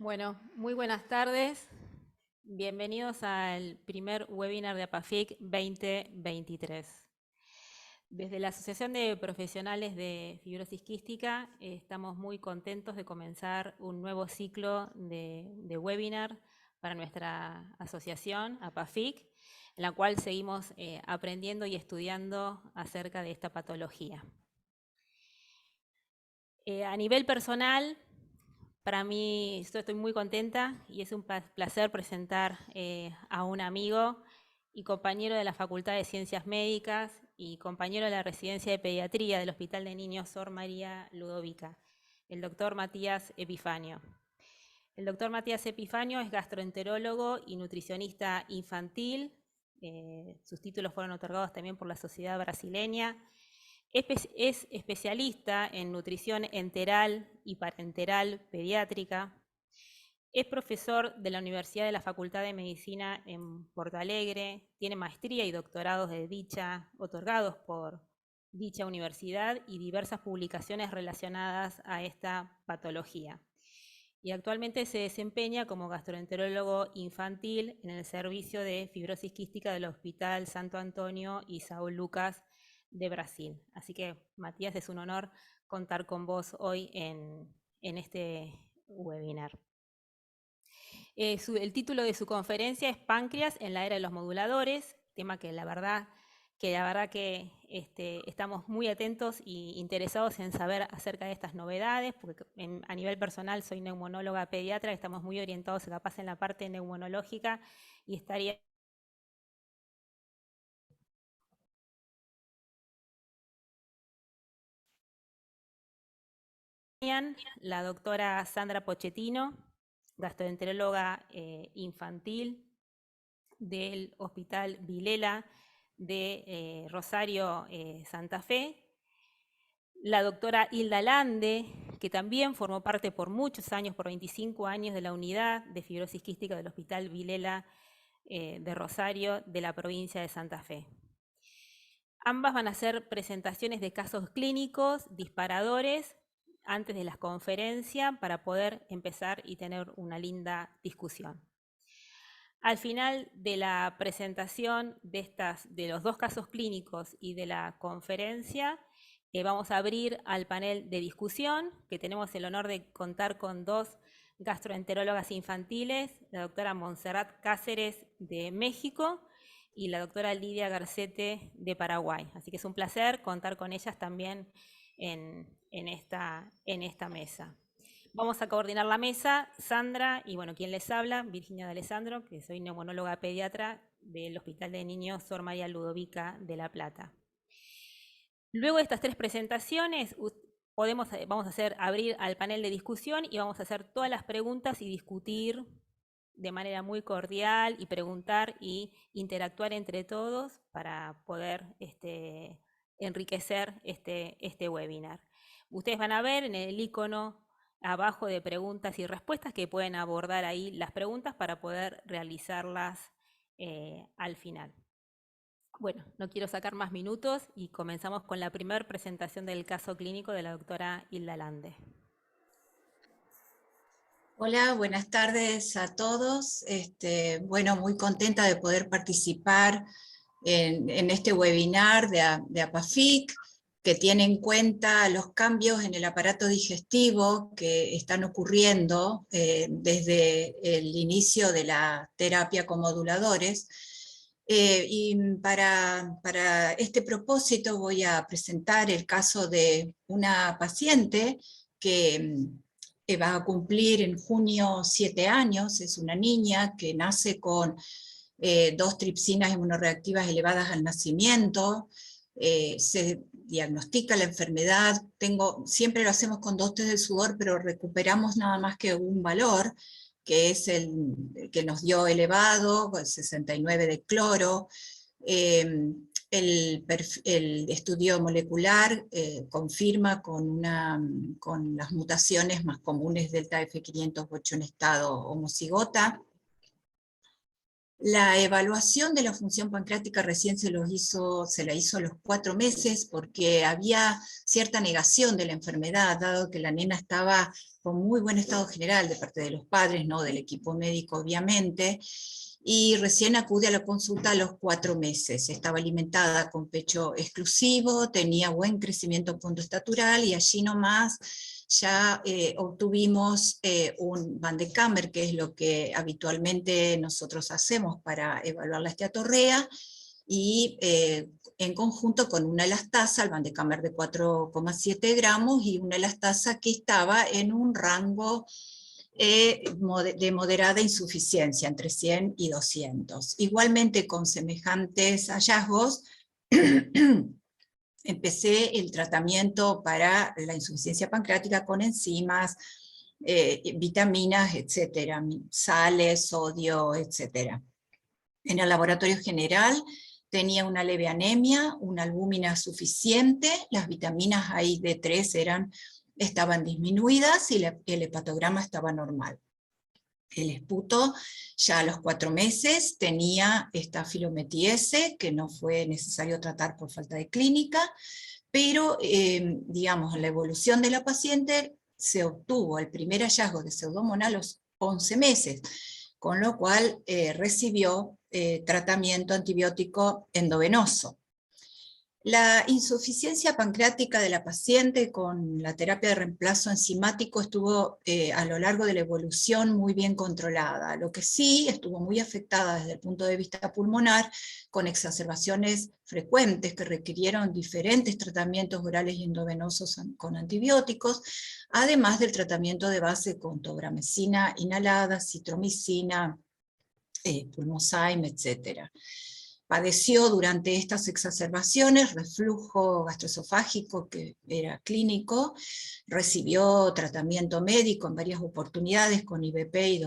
Bueno, muy buenas tardes. Bienvenidos al primer webinar de APAFIC 2023. Desde la Asociación de Profesionales de Fibrosis Quística estamos muy contentos de comenzar un nuevo ciclo de webinar para nuestra asociación, APAFIC, en la cual seguimos aprendiendo y estudiando acerca de esta patología. A nivel personal, para mí, estoy muy contenta y es un placer presentar a un amigo y compañero de la Facultad de Ciencias Médicas y compañero de la Residencia de Pediatría del Hospital de Niños Sor María Ludovica, el doctor Matías Epifanio. El doctor Matías Epifanio es gastroenterólogo y nutricionista infantil. Sus títulos fueron otorgados también por la Sociedad Brasileña. Es especialista en nutrición enteral y parenteral pediátrica. Es profesor de la Universidad de la Facultad de Medicina en Porto Alegre. Tiene maestría y doctorados otorgados por dicha universidad y diversas publicaciones relacionadas a esta patología. Y actualmente se desempeña como gastroenterólogo infantil en el servicio de fibrosis quística del Hospital Santo Antonio y São Lucas de Brasil. Así que, Matías, es un honor contar con vos hoy en este webinar. El título de su conferencia es Páncreas en la era de los moduladores, tema que la verdad que estamos muy atentos e interesados en saber acerca de estas novedades, porque a nivel personal soy neumonóloga pediatra, estamos muy orientados capaz en la parte neumonológica y estaría la doctora Sandra Pochettino, gastroenteróloga infantil del Hospital Vilela de Rosario, Santa Fe, la doctora Hilda Lande, que también formó parte por muchos años, por 25 años, de la unidad de fibrosis quística del Hospital Vilela de Rosario, de la provincia de Santa Fe. Ambas van a hacer presentaciones de casos clínicos, disparadores, antes de la conferencia para poder empezar y tener una linda discusión. Al final de la presentación de los dos casos clínicos y de la conferencia, vamos a abrir al panel de discusión, que tenemos el honor de contar con dos gastroenterólogas infantiles, la doctora Montserrat Cáceres de México y la doctora Lidia Garcete de Paraguay. Así que es un placer contar con ellas también en esta mesa. Vamos a coordinar la mesa, Sandra, y bueno, quien les habla, Virginia de Alessandro, que soy neumonóloga pediatra del Hospital de Niños Sor María Ludovica de La Plata. Luego de estas tres presentaciones, vamos a abrir al panel de discusión y vamos a hacer todas las preguntas y discutir de manera muy cordial y preguntar y interactuar entre todos para poder enriquecer este webinar. Ustedes van a ver en el icono abajo de preguntas y respuestas que pueden abordar ahí las preguntas para poder realizarlas al final. Bueno, no quiero sacar más minutos y comenzamos con la primera presentación del caso clínico de la doctora Hilda Lande. Hola, buenas tardes a todos. Bueno, muy contenta de poder participar en este webinar de APAFIC, que tiene en cuenta los cambios en el aparato digestivo que están ocurriendo desde el inicio de la terapia con moduladores. Y para este propósito voy a presentar el caso de una paciente que va a cumplir en junio 7 años, es una niña que nace con 2 tripsinas inmunoreactivas elevadas al nacimiento, se diagnostica la enfermedad, siempre lo hacemos con 2 test del sudor, pero recuperamos nada más que un valor, que es el que nos dio elevado, 69 de cloro. El estudio molecular confirma con las mutaciones más comunes delta F508 en estado homocigota. La evaluación de la función pancreática recién se la hizo a los 4 meses porque había cierta negación de la enfermedad, dado que la nena estaba con muy buen estado general de parte de los padres, no del equipo médico obviamente, y recién acude a la consulta a los 4 meses. Estaba alimentada con pecho exclusivo, tenía buen crecimiento puntoestatural y allí nomás ya obtuvimos un Van de Kammer, que es lo que habitualmente nosotros hacemos para evaluar la esteatorrea, y en conjunto con una elastasa, el Van de Kammer de 4,7 gramos, y una elastasa que estaba en un rango de moderada insuficiencia, entre 100 y 200. Igualmente con semejantes hallazgos, empecé el tratamiento para la insuficiencia pancreática con enzimas, vitaminas, etcétera, sales, sodio, etcétera. En el laboratorio general tenía una leve anemia, una albúmina suficiente, las vitaminas ahí D3 estaban disminuidas y el hepatograma estaba normal. El esputo ya a los 4 meses tenía esta filometiese, que no fue necesario tratar por falta de clínica, pero digamos, en la evolución de la paciente se obtuvo el primer hallazgo de Pseudomonas a los 11 meses, con lo cual recibió tratamiento antibiótico endovenoso. La insuficiencia pancreática de la paciente con la terapia de reemplazo enzimático estuvo a lo largo de la evolución muy bien controlada. Lo que sí estuvo muy afectada desde el punto de vista pulmonar, con exacerbaciones frecuentes que requirieron diferentes tratamientos orales y endovenosos con antibióticos, además del tratamiento de base con tobramecina inhalada, citromicina, pulmozyme, etc. Padeció durante estas exacerbaciones reflujo gastroesofágico que era clínico, recibió tratamiento médico en varias oportunidades con IBP y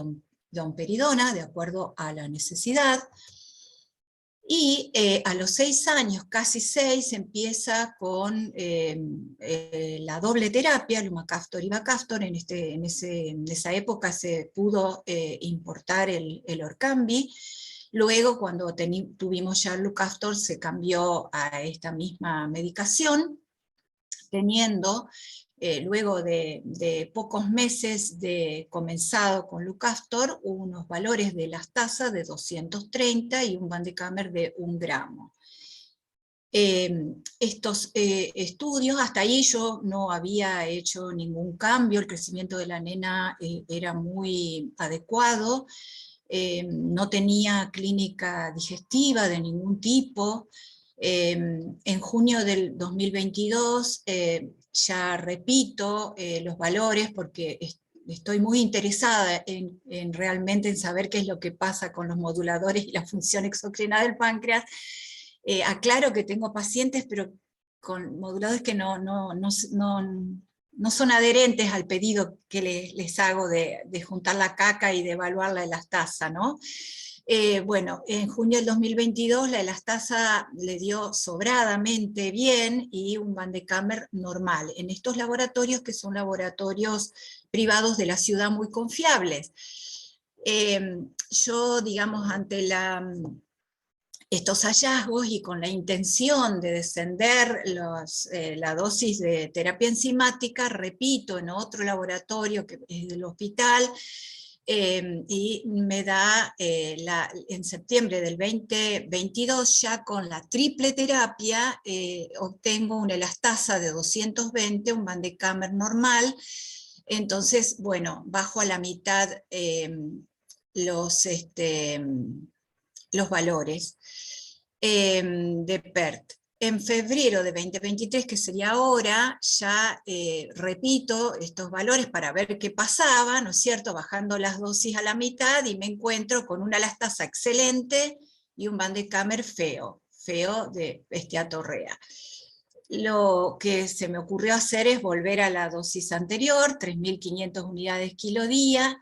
domperidona, de acuerdo a la necesidad. Y a los 6 años, casi 6, empieza con la doble terapia, lumacaftor y bacaftor. En esa época se pudo importar el Orkambi. Luego, cuando tuvimos ya el Lucaftor, se cambió a esta misma medicación, teniendo, luego de pocos meses de comenzado con Lucaftor, unos valores de elastasa de 230 y un Van de Kammer de 1 gramo. Estos estudios, hasta ahí yo no había hecho ningún cambio, el crecimiento de la nena era muy adecuado, no tenía clínica digestiva de ningún tipo. En junio del 2022 ya repito los valores porque estoy muy interesada en realmente en saber qué es lo que pasa con los moduladores y la función exocrina del páncreas. Aclaro que tengo pacientes, pero con moduladores que no son adherentes al pedido que les hago de juntar la caca y de evaluar la elastasa, ¿no? Bueno, en junio del 2022 la elastasa le dio sobradamente bien y un Van de Kammer normal, en estos laboratorios que son laboratorios privados de la ciudad muy confiables. Yo, digamos, ante estos hallazgos y con la intención de descender la dosis de terapia enzimática, repito, en otro laboratorio que es del hospital, y me da en septiembre del 2022, ya con la triple terapia, obtengo una elastasa de 220, un Van de Kammer normal. Entonces, bueno, bajo a la mitad los valores de PERT. En febrero de 2023, que sería ahora, ya repito estos valores para ver qué pasaba, ¿no es cierto?, bajando las dosis a la mitad, y me encuentro con una elastasa excelente y un Van de Kammer feo de esteatorrea. Lo que se me ocurrió hacer es volver a la dosis anterior, 3.500 unidades kilo día,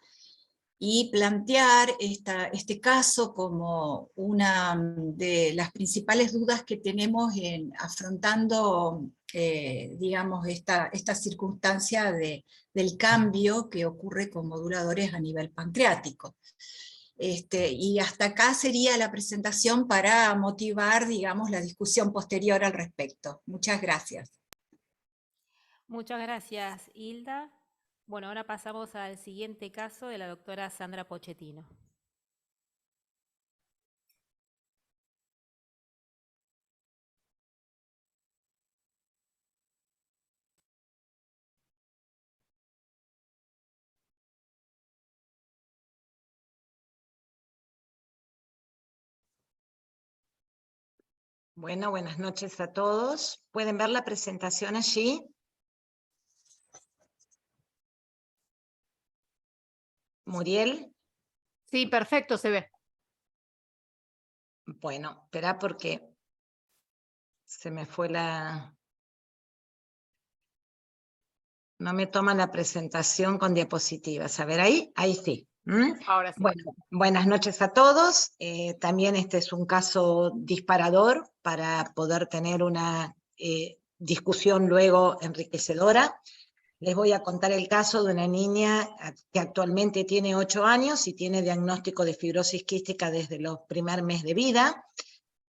y plantear este caso como una de las principales dudas que tenemos afrontando, digamos, esta circunstancia del cambio que ocurre con moduladores a nivel pancreático. Y hasta acá sería la presentación para motivar, digamos, la discusión posterior al respecto. Muchas gracias. Muchas gracias, Hilda. Bueno, ahora pasamos al siguiente caso de la doctora Sandra Pochettino. Bueno, buenas noches a todos. ¿Pueden ver la presentación allí? Muriel. Sí, perfecto, se ve. Bueno, espera porque se me fue la... No me toma la presentación con diapositivas. A ver, ahí sí. Ahora sí. Bueno, buenas noches a todos. También este es un caso disparador para poder tener una discusión luego enriquecedora. Les voy a contar el caso de una niña que actualmente tiene 8 años y tiene diagnóstico de fibrosis quística desde los primer mes de vida.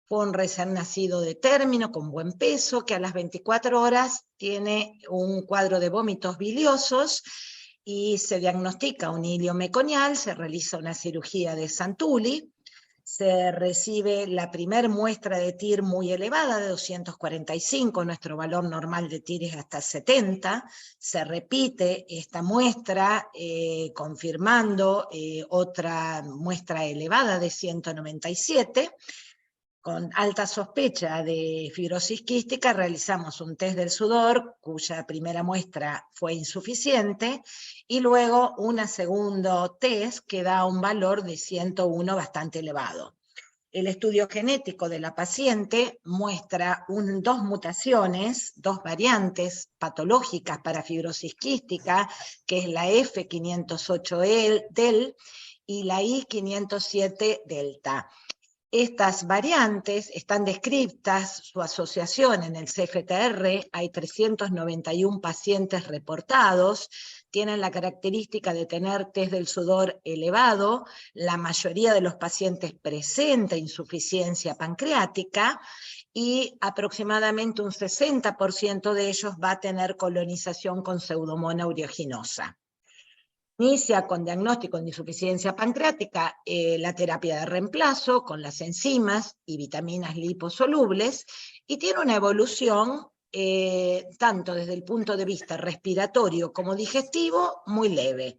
Fue un recién nacido de término, con buen peso, que a las 24 horas tiene un cuadro de vómitos biliosos y se diagnostica un hilio meconial, se realiza una cirugía de Santulli, se recibe la primer muestra de TIR muy elevada, de 245, nuestro valor normal de TIR es hasta 70, se repite esta muestra confirmando otra muestra elevada de 197, con alta sospecha de fibrosis quística, realizamos un test del sudor, cuya primera muestra fue insuficiente, y luego un segundo test que da un valor de 101 bastante elevado. El estudio genético de la paciente muestra dos mutaciones, dos variantes patológicas para fibrosis quística, que es la F508del y la I507 delta. Estas variantes están descritas, su asociación en el CFTR, hay 391 pacientes reportados, tienen la característica de tener test del sudor elevado, la mayoría de los pacientes presenta insuficiencia pancreática y aproximadamente un 60% de ellos va a tener colonización con Pseudomonas aeruginosa. Inicia con diagnóstico de insuficiencia pancreática la terapia de reemplazo con las enzimas y vitaminas liposolubles y tiene una evolución tanto desde el punto de vista respiratorio como digestivo muy leve.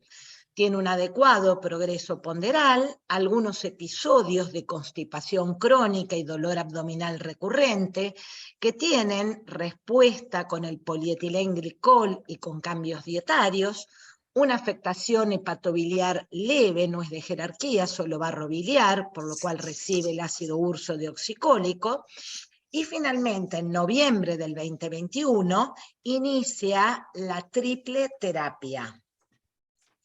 Tiene un adecuado progreso ponderal, algunos episodios de constipación crónica y dolor abdominal recurrente que tienen respuesta con el polietilenglicol y con cambios dietarios, una afectación hepatobiliar leve, no es de jerarquía, solo barro biliar, por lo cual recibe el ácido urso deoxicólico, y finalmente en noviembre del 2021 inicia la triple terapia.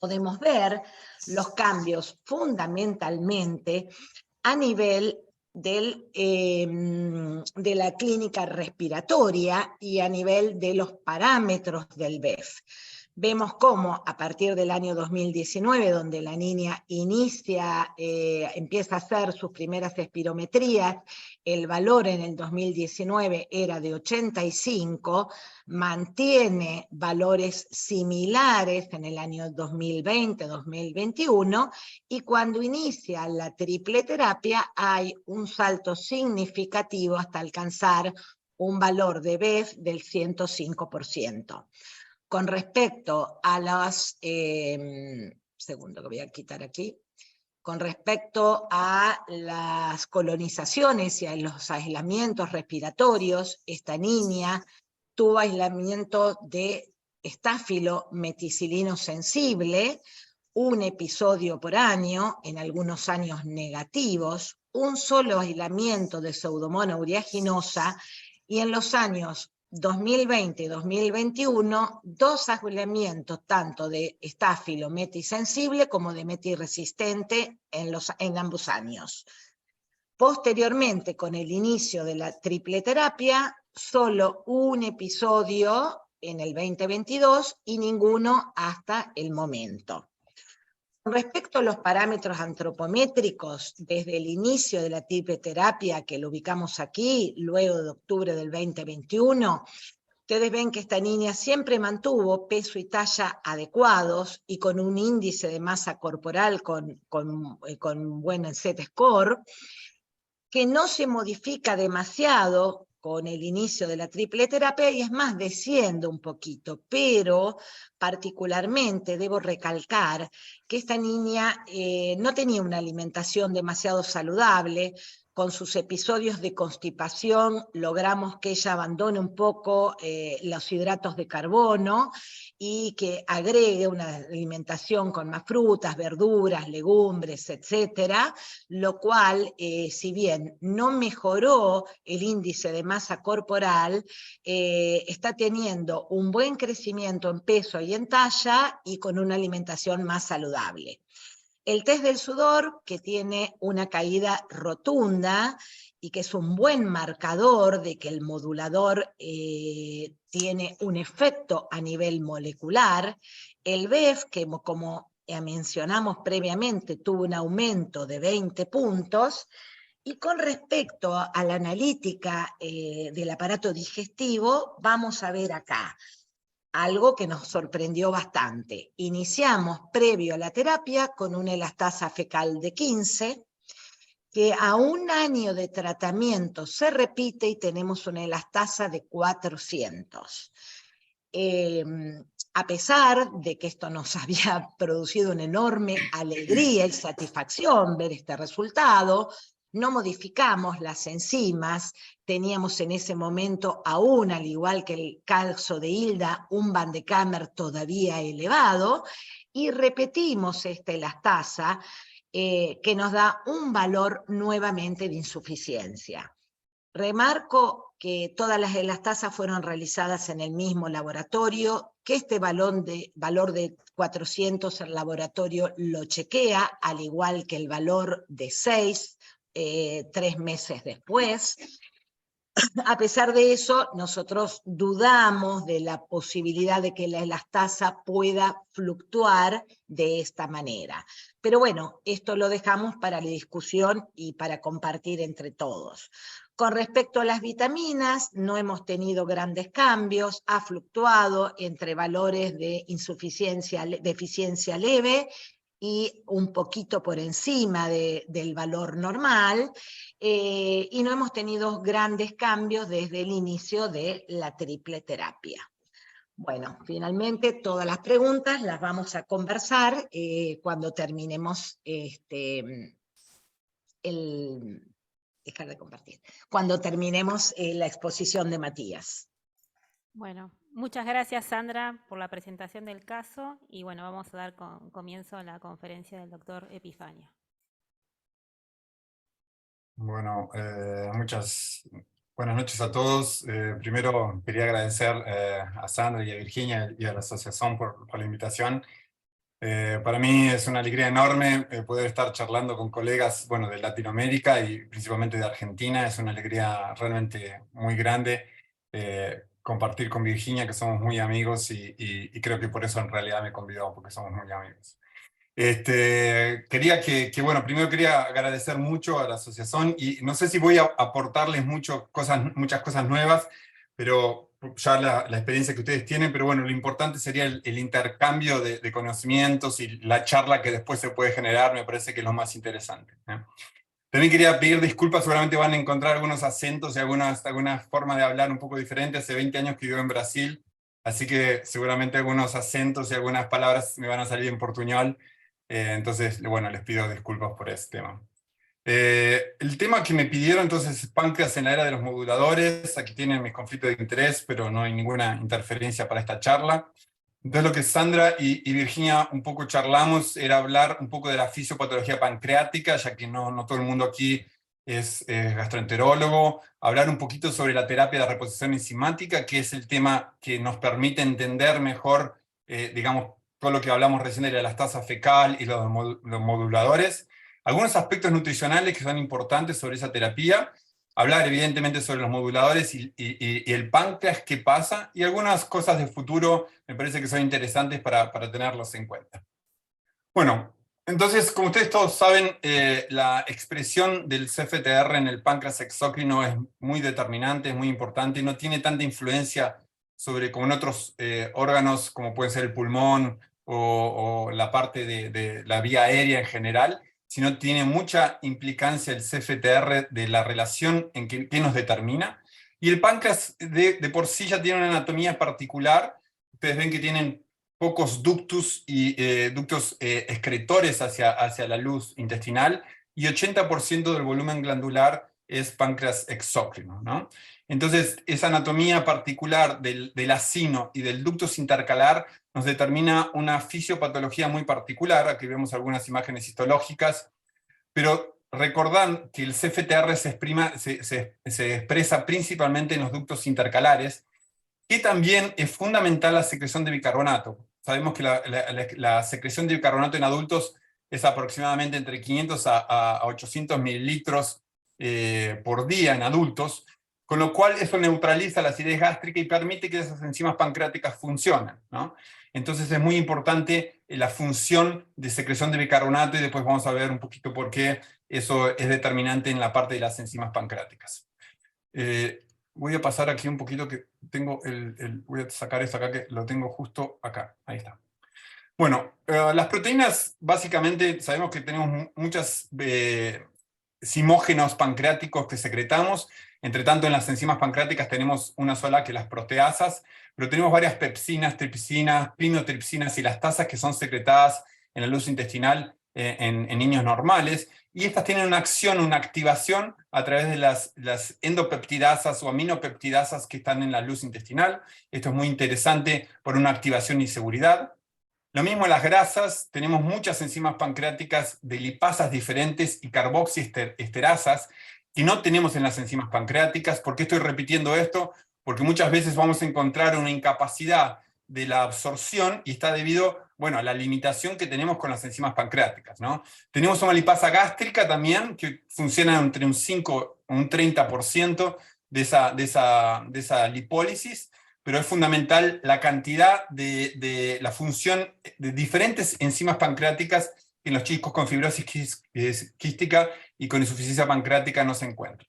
Podemos ver los cambios fundamentalmente a nivel de la clínica respiratoria y a nivel de los parámetros del BEF. Vemos cómo a partir del año 2019, donde la niña empieza a hacer sus primeras espirometrías, el valor en el 2019 era de 85, mantiene valores similares en el año 2020-2021, y cuando inicia la triple terapia hay un salto significativo hasta alcanzar un valor de BEF del 105%. Con respecto a las, segundo que voy a quitar aquí, con respecto a las colonizaciones y a los aislamientos respiratorios, esta niña tuvo aislamiento de estáfilo meticilino sensible, un episodio por año, en algunos años negativos, un solo aislamiento de Pseudomonas aeruginosa, y en los años 2020 y 2021, 2 aislamientos tanto de estáfilo metisensible como de metiresistente en ambos años. Posteriormente, con el inicio de la triple terapia, solo un episodio en el 2022 y ninguno hasta el momento. Con respecto a los parámetros antropométricos, desde el inicio de la triple terapia, que lo ubicamos aquí, luego de octubre del 2021, ustedes ven que esta niña siempre mantuvo peso y talla adecuados y con un índice de masa corporal con buen Z-score, que no se modifica demasiado con el inicio de la triple terapia y es más, desciende un poquito, pero particularmente debo recalcar que esta niña no tenía una alimentación demasiado saludable. Con sus episodios de constipación logramos que ella abandone un poco los hidratos de carbono y que agregue una alimentación con más frutas, verduras, legumbres, etcétera, lo cual, si bien no mejoró el índice de masa corporal, está teniendo un buen crecimiento en peso y en talla y con una alimentación más saludable. El test del sudor, que tiene una caída rotunda y que es un buen marcador de que el modulador tiene un efecto a nivel molecular. El BEF, que como mencionamos previamente, tuvo un aumento de 20 puntos. Y con respecto a la analítica del aparato digestivo, vamos a ver acá algo que nos sorprendió bastante. Iniciamos previo a la terapia con una elastasa fecal de 15, que a un año de tratamiento se repite y tenemos una elastasa de 400. A pesar de que esto nos había producido una enorme alegría y satisfacción ver este resultado, no modificamos las enzimas, teníamos en ese momento aún, al igual que el caso de Hilda, un Van de Kamer todavía elevado, y repetimos esta elastasa que nos da un valor nuevamente de insuficiencia. Remarco que todas las elastasas fueron realizadas en el mismo laboratorio, que este valor de 400 el laboratorio lo chequea, al igual que el valor de 6, 3 meses después. A pesar de eso, nosotros dudamos de la posibilidad de que la elastasa pueda fluctuar de esta manera. Pero bueno, esto lo dejamos para la discusión y para compartir entre todos. Con respecto a las vitaminas, no hemos tenido grandes cambios, ha fluctuado entre valores de deficiencia leve y un poquito por encima del valor normal, y no hemos tenido grandes cambios desde el inicio de la triple terapia. Bueno, finalmente todas las preguntas las vamos a conversar cuando terminemos dejar de compartir, cuando terminemos la exposición de Matías. Bueno, muchas gracias Sandra por la presentación del caso y bueno, vamos a dar comienzo a la conferencia del doctor Epifanio. Bueno, buenas noches a todos. Primero quería agradecer a Sandra y a Virginia y a la asociación por la invitación. Para mí es una alegría enorme poder estar charlando con colegas de Latinoamérica y principalmente de Argentina. Es una alegría realmente muy grande compartir con Virginia, que somos muy amigos y creo que por eso en realidad me convidó, porque somos muy amigos. Primero quería agradecer mucho a la asociación y no sé si voy a aportarles muchas cosas nuevas, pero ya la experiencia que ustedes tienen, pero bueno, lo importante sería el intercambio de conocimientos y la charla que después se puede generar, me parece que es lo más interesante. También quería pedir disculpas, seguramente van a encontrar algunos acentos y algunas formas de hablar un poco diferentes. Hace 20 años que vivo en Brasil, así que seguramente algunos acentos y algunas palabras me van a salir en portuñol. Entonces, bueno, les pido disculpas por ese tema. El tema que me pidieron entonces es páncreas en la era de los moduladores. Aquí tienen mis conflictos de interés, pero no hay ninguna interferencia para esta charla. Entonces lo que Sandra y Virginia un poco charlamos era hablar un poco de la fisiopatología pancreática, ya que no todo el mundo aquí es gastroenterólogo, hablar un poquito sobre la terapia de reposición enzimática, que es el tema que nos permite entender mejor, digamos, todo lo que hablamos recién de la elastasa fecal y los moduladores, algunos aspectos nutricionales que son importantes sobre esa terapia, hablar evidentemente sobre los moduladores y el páncreas, qué pasa, y algunas cosas de futuro me parece que son interesantes para tenerlos en cuenta. Bueno, Entonces, como ustedes todos saben, la expresión del CFTR en el páncreas exócrino es muy determinante, es muy importante, y no tiene tanta influencia sobre como en otros órganos, como puede ser el pulmón o la parte de la vía aérea en general, sino tiene mucha implicancia el CFTR de la relación en qué nos determina. Y el páncreas de por sí ya tiene una anatomía particular. Ustedes ven que tienen pocos ductus y ductos excretores hacia la luz intestinal, y 80% del volumen glandular es páncreas exócrino, ¿no? Entonces, esa anatomía particular del acino y del ductus intercalar nos determina una fisiopatología muy particular. Aquí vemos algunas imágenes histológicas, pero recordad que el CFTR se expresa principalmente en los ductos intercalares, y también es fundamental la secreción de bicarbonato. Sabemos que la secreción de bicarbonato en adultos es aproximadamente entre 500 a 800 mililitros por día en adultos, con lo cual eso neutraliza la acidez gástrica y permite que esas enzimas pancreáticas funcionen, ¿no? Entonces es muy importante la función de secreción de bicarbonato, y después vamos a ver un poquito por qué eso es determinante en la parte de las enzimas pancreáticas. Voy a pasar aquí un poquito, que tengo voy a sacar esto acá, que lo tengo justo acá. Ahí está. Bueno, las proteínas, básicamente, sabemos que tenemos muchos simógenos pancreáticos que secretamos. Entre tanto, en las enzimas pancreáticas tenemos una sola, que las proteasas, pero tenemos varias pepsinas, tripsinas, pinotripsinas y elastasas que son secretadas en la luz intestinal en niños normales, y estas tienen una acción, una activación a través de las endopeptidasas o aminopeptidasas que están en la luz intestinal. Esto es muy interesante por una activación y seguridad. Lo mismo en las grasas, tenemos muchas enzimas pancreáticas de lipasas diferentes y carboxiesterasas que no tenemos en las enzimas pancreáticas. ¿Por qué estoy repitiendo esto? Porque muchas veces vamos a encontrar una incapacidad de la absorción, y está debido, bueno, a la limitación que tenemos con las enzimas pancreáticas, ¿no? Tenemos una lipasa gástrica también, que funciona entre un 5 o un 30% de esa lipólisis, pero es fundamental la cantidad de la función de diferentes enzimas pancreáticas que en los chicos con fibrosis quística y con insuficiencia pancreática no se encuentran.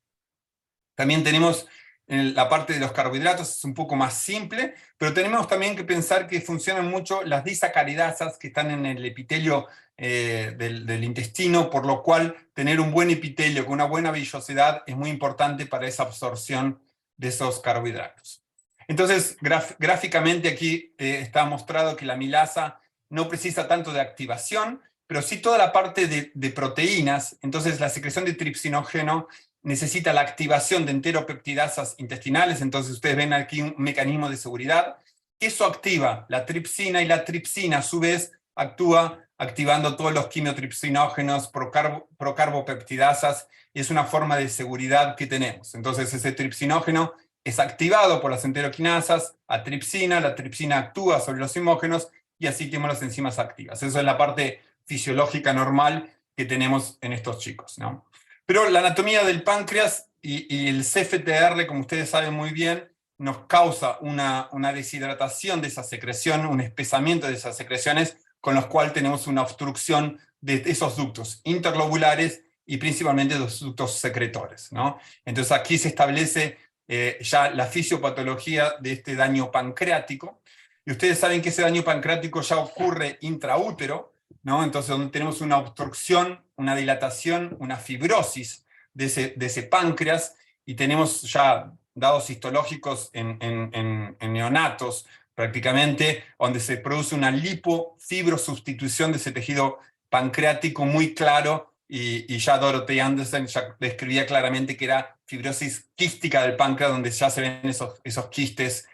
También tenemos en la parte de los carbohidratos, es un poco más simple, pero tenemos también que pensar que funcionan mucho las disacaridasas que están en el epitelio del intestino, por lo cual tener un buen epitelio con una buena vellosidad es muy importante para esa absorción de esos carbohidratos. Entonces, gráficamente aquí está mostrado que la amilasa no precisa tanto de activación, pero sí toda la parte de proteínas. Entonces, la secreción de tripsinógeno necesita la activación de enteropeptidasas intestinales. Entonces ustedes ven aquí un mecanismo de seguridad. Eso activa la tripsina, y la tripsina a su vez actúa activando todos los quimiotripsinógenos, procarbopeptidasas, y es una forma de seguridad que tenemos. Entonces ese tripsinógeno es activado por las enteroquinasas a tripsina, la tripsina actúa sobre los simógenos, y así tenemos las enzimas activas. Eso es la parte fisiológica normal que tenemos en estos chicos, ¿no? Pero la anatomía del páncreas y el CFTR, como ustedes saben muy bien, nos causa una deshidratación de esa secreción, un espesamiento de esas secreciones, con los cuales tenemos una obstrucción de esos ductos interlobulares y principalmente de los ductos secretores, ¿no? Entonces aquí se establece ya la fisiopatología de este daño pancreático, y ustedes saben que ese daño pancreático ya ocurre intraútero, ¿no? Entonces, donde tenemos una obstrucción, una dilatación, una fibrosis de ese páncreas, y tenemos ya dados histológicos en neonatos, prácticamente, donde se produce una lipofibrosubstitución de ese tejido pancreático muy claro, y ya Dorothy Anderson ya describía claramente que era fibrosis quística del páncreas, donde ya se ven esos quistes,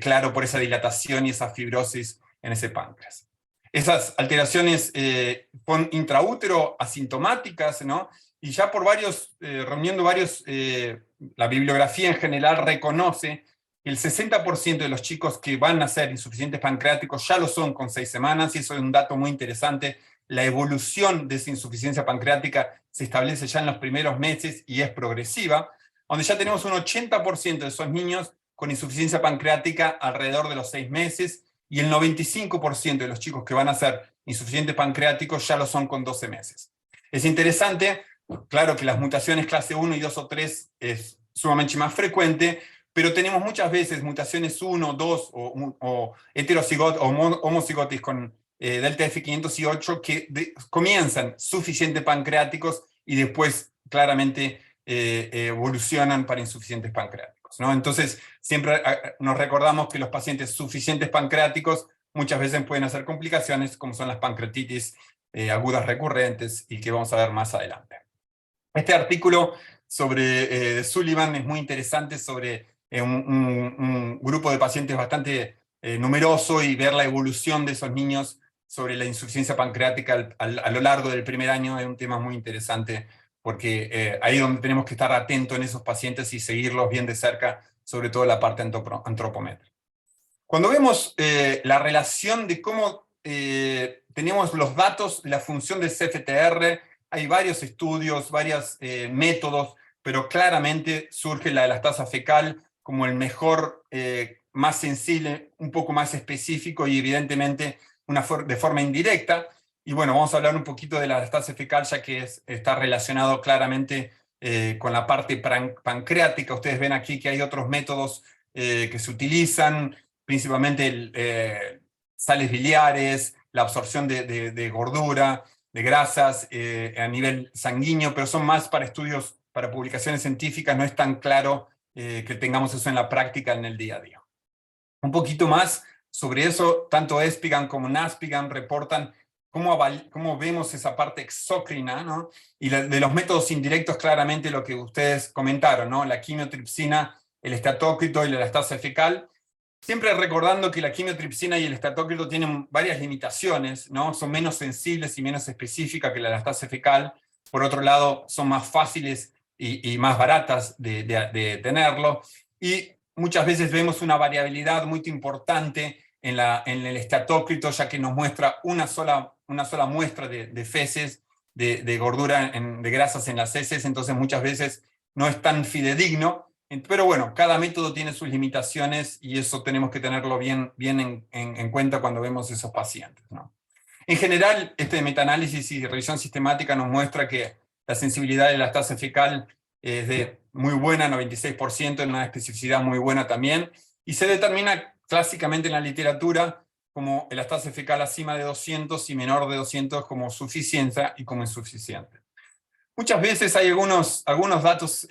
claro, por esa dilatación y esa fibrosis en ese páncreas. Esas alteraciones son intraútero asintomáticas, ¿no? Y ya por reuniendo varios, la bibliografía en general reconoce que el 60% de los chicos que van a ser insuficientes pancreáticos ya lo son con 6 semanas, y eso es un dato muy interesante. La evolución de esa insuficiencia pancreática se establece ya en los primeros meses y es progresiva, donde ya tenemos un 80% de esos niños con insuficiencia pancreática alrededor de los 6 meses, y el 95% de los chicos que van a ser insuficientes pancreáticos ya lo son con 12 meses. Es interesante, claro que las mutaciones clase 1 y 2 o 3 es sumamente más frecuente, pero tenemos muchas veces mutaciones 1, 2 o heterocigotis o homocigotis con delta F508 que comienzan suficientes pancreáticos y después claramente evolucionan para insuficientes pancreáticos, ¿no? Entonces siempre nos recordamos que los pacientes suficientes pancreáticos muchas veces pueden hacer complicaciones como son las pancreatitis agudas recurrentes y que vamos a ver más adelante. Este artículo sobre Sullivan es muy interesante sobre un grupo de pacientes bastante numeroso y ver la evolución de esos niños sobre la insuficiencia pancreática a lo largo del primer año. Es un tema muy interesante porque ahí es donde tenemos que estar atentos en esos pacientes y seguirlos bien de cerca, sobre todo la parte antropométrica. Cuando vemos la relación de cómo tenemos los datos, la función del CFTR, hay varios estudios, varios métodos, pero claramente surge la elastasa fecal como el mejor, más sensible, un poco más específico y evidentemente de forma indirecta. Y bueno, vamos a hablar un poquito de la elastasa fecal, ya que está relacionado claramente con la parte pancreática. Ustedes ven aquí que hay otros métodos que se utilizan, principalmente sales biliares, la absorción de gordura, de grasas a nivel sanguíneo, pero son más para estudios, para publicaciones científicas. No es tan claro que tengamos eso en la práctica en el día a día. Un poquito más sobre eso, tanto ESPGHAN como NASPGHAN reportan cómo vemos esa parte exócrina, ¿no? Y de los métodos indirectos, claramente lo que ustedes comentaron, ¿no? La quimiotripsina, el estatócrito y la elastasa fecal. Siempre recordando que la quimiotripsina y el estatócrito tienen varias limitaciones, ¿no? Son menos sensibles y menos específicas que la elastasa fecal. Por otro lado, son más fáciles y más baratas de tenerlo. Y muchas veces vemos una variabilidad muy importante en el estatócrito, ya que nos muestra una sola muestra de feces, de gordura, de grasas en las heces, entonces muchas veces no es tan fidedigno. Pero bueno, cada método tiene sus limitaciones y eso tenemos que tenerlo bien en cuenta cuando vemos esos pacientes, ¿no? En general, este metaanálisis y revisión sistemática nos muestra que la sensibilidad de la elastasa fecal es de muy buena, 96%, en una especificidad muy buena también, y se determina clásicamente en la literatura como elastasa fecal acima de 200 y menor de 200 como suficiencia y como insuficiente. Muchas veces hay algunos datos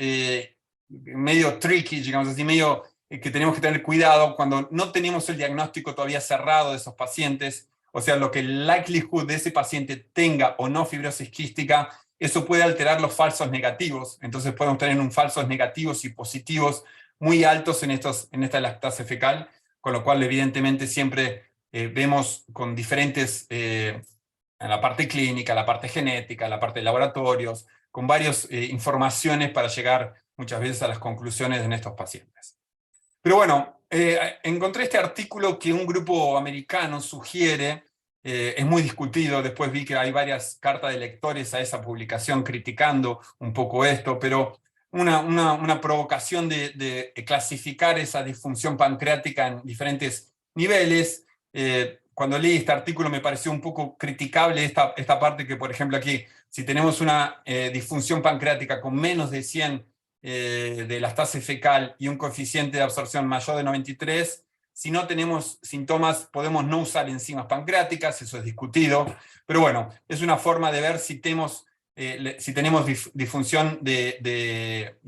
medio tricky, digamos así, medio que tenemos que tener cuidado cuando no tenemos el diagnóstico todavía cerrado de esos pacientes, o sea, lo que el likelihood de ese paciente tenga o no fibrosis quística, eso puede alterar los falsos negativos, entonces podemos tener falsos negativos y positivos muy altos en esta elastasa fecal, con lo cual evidentemente siempre vemos con diferentes, en la parte clínica, la parte genética, la parte de laboratorios, con varias informaciones para llegar muchas veces a las conclusiones en estos pacientes. Pero bueno, encontré este artículo que un grupo americano sugiere, es muy discutido, después vi que hay varias cartas de lectores a esa publicación criticando un poco esto, pero una provocación de clasificar esa disfunción pancreática en diferentes niveles. Cuando leí este artículo me pareció un poco criticable esta parte que, por ejemplo, aquí, si tenemos una disfunción pancreática con menos de 100 de elastasa fecal y un coeficiente de absorción mayor de 93, si no tenemos síntomas podemos no usar enzimas pancreáticas, eso es discutido, pero bueno, es una forma de ver si tenemos disfunción del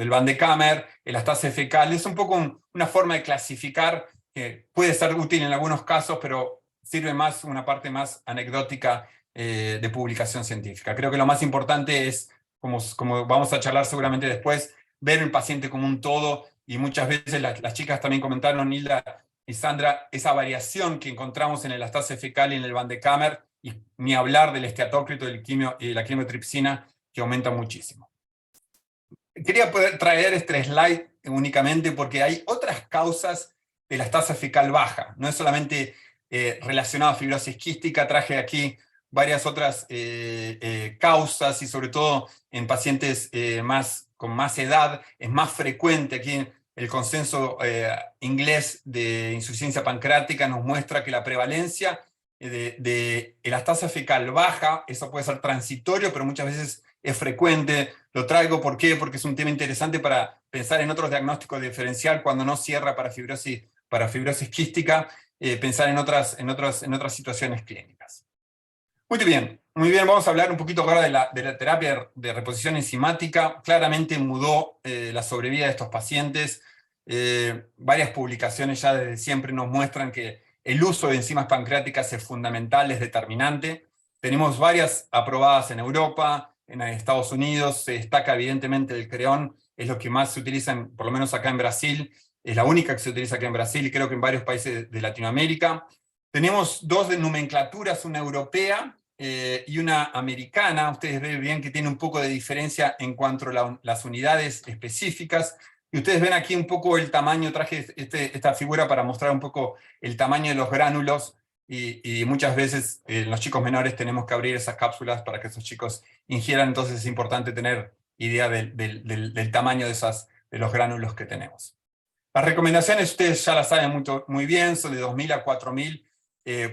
Van de Kammer, elastasa fecal. Es un poco una forma de clasificar que puede ser útil en algunos casos, pero sirve más una parte más anecdótica de publicación científica. Creo que lo más importante es, como vamos a charlar seguramente después, ver el paciente como un todo, y muchas veces las chicas también comentaron, Nilda y Sandra, esa variación que encontramos en el elastasa fecal y en el Van de Kammer, y ni hablar del esteatócrito y la quimiotripsina, que aumenta muchísimo. Quería poder traer este slide únicamente porque hay otras causas de la elastasa fecal baja, no es solamente relacionado a fibrosis quística. Traje aquí varias otras causas, y sobre todo en pacientes con más edad es más frecuente. Aquí el consenso inglés de insuficiencia pancreática nos muestra que la prevalencia de elastasa fecal baja, eso puede ser transitorio, pero muchas veces es frecuente. Lo traigo, ¿por qué? Porque es un tema interesante para pensar en otros diagnósticos diferencial cuando no cierra para fibrosis quística, pensar en otras situaciones clínicas. Muy bien, vamos a hablar un poquito ahora de la terapia de reposición enzimática. Claramente mudó la sobrevida de estos pacientes. Varias publicaciones ya desde siempre nos muestran que el uso de enzimas pancreáticas es fundamental, es determinante. Tenemos varias aprobadas en Europa, en Estados Unidos, se destaca evidentemente el Creón, es lo que más se utiliza, por lo menos acá en Brasil, es la única que se utiliza acá en Brasil y creo que en varios países de Latinoamérica. Tenemos dos de nomenclaturas, una europea y una americana. Ustedes ven bien que tiene un poco de diferencia en cuanto a las unidades específicas. Y ustedes ven aquí un poco el tamaño, traje esta figura para mostrar un poco el tamaño de los gránulos, y muchas veces los chicos menores tenemos que abrir esas cápsulas para que esos chicos ingieran, entonces es importante tener idea del tamaño de los gránulos que tenemos. Las recomendaciones ustedes ya las saben muy bien, son de 2000 a 4000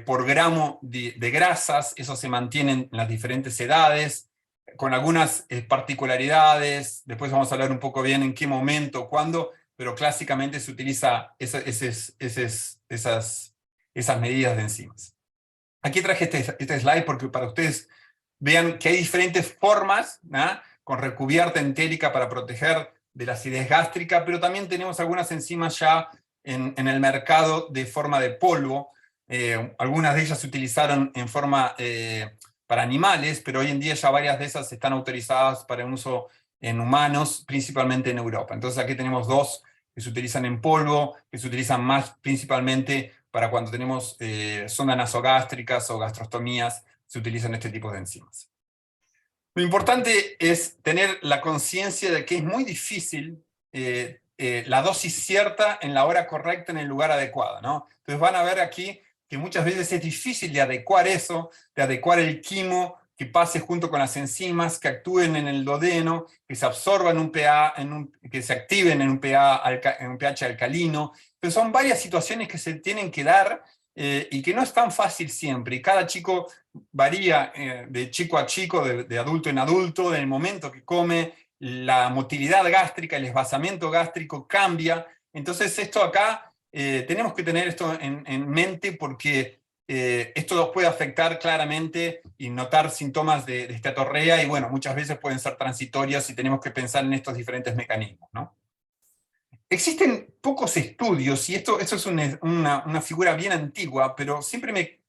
por gramo de grasas, eso se mantiene en las diferentes edades, con algunas particularidades. Después vamos a hablar un poco bien en qué momento, cuándo, pero clásicamente se utiliza esas medidas de enzimas. Aquí traje este slide porque para ustedes vean que hay diferentes formas, ¿no?, con recubierta entérica para proteger de la acidez gástrica, pero también tenemos algunas enzimas ya en el mercado de forma de polvo. Algunas de ellas se utilizaron en forma para animales, pero hoy en día ya varias de esas están autorizadas para un uso en humanos, principalmente en Europa. Entonces aquí tenemos dos que se utilizan en polvo, que se utilizan más principalmente para cuando tenemos sondas nasogástricas o gastrostomías, se utilizan este tipo de enzimas. Lo importante es tener la conciencia de que es muy difícil la dosis cierta en la hora correcta en el lugar adecuado, ¿no? Entonces van a ver aquí que muchas veces es difícil de adecuar eso, de adecuar el quimo, que pase junto con las enzimas, que actúen en el duodeno, que se absorban en un pH, que se activen en un pH alcalino. Entonces son varias situaciones que se tienen que dar y que no es tan fácil siempre. Y cada chico varía de chico a chico, de adulto en adulto, en el momento que come, la motilidad gástrica, el esvasamiento gástrico cambia. Entonces esto acá, tenemos que tener esto en mente porque esto nos puede afectar claramente y notar síntomas de esteatorrea, y bueno, muchas veces pueden ser transitorios y tenemos que pensar en estos diferentes mecanismos, ¿no? Existen pocos estudios, y esto es una figura bien antigua, pero siempre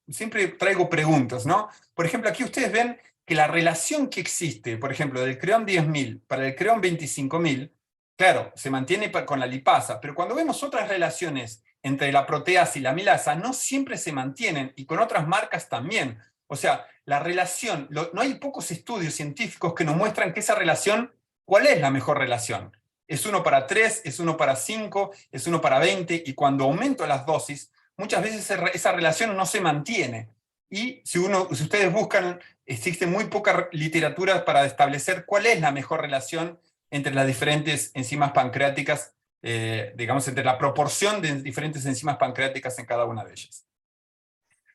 traigo preguntas, ¿no? Por ejemplo, aquí ustedes ven que la relación que existe, por ejemplo, del Creón 10.000 para el Creón 25.000, claro, se mantiene con la lipasa, pero cuando vemos otras relaciones entre la proteasa y la milasa, no siempre se mantienen, y con otras marcas también. O sea, la relación, no hay pocos estudios científicos que nos muestran que esa relación, ¿cuál es la mejor relación? Es 1:3, es 1:5, es 1:20, y cuando aumento las dosis, muchas veces esa relación no se mantiene. Y si ustedes buscan, existe muy poca literatura para establecer cuál es la mejor relación entre las diferentes enzimas pancreáticas, digamos, entre la proporción de diferentes enzimas pancreáticas en cada una de ellas.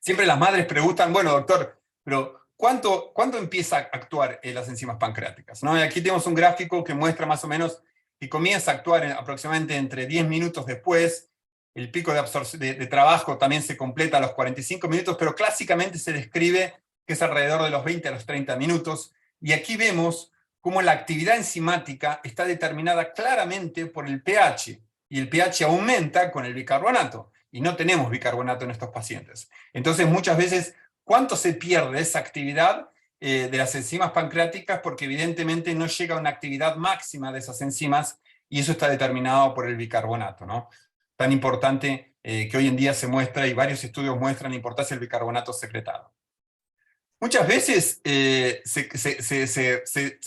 Siempre las madres preguntan, bueno, doctor, pero ¿cuánto empieza a actuar las enzimas pancreáticas? ¿No? Y aquí tenemos un gráfico que muestra más o menos que comienza a actuar aproximadamente entre 10 minutos después. El pico de trabajo también se completa a los 45 minutos, pero clásicamente se describe que es alrededor de los 20 a los 30 minutos. Y aquí vemos cómo la actividad enzimática está determinada claramente por el pH, y el pH aumenta con el bicarbonato, y no tenemos bicarbonato en estos pacientes. Entonces muchas veces, ¿cuánto se pierde esa actividad de las enzimas pancreáticas? Porque evidentemente no llega a una actividad máxima de esas enzimas, y eso está determinado por el bicarbonato, ¿no? Tan importante que hoy en día se muestra, y varios estudios muestran la importancia del bicarbonato secretado. Muchas veces se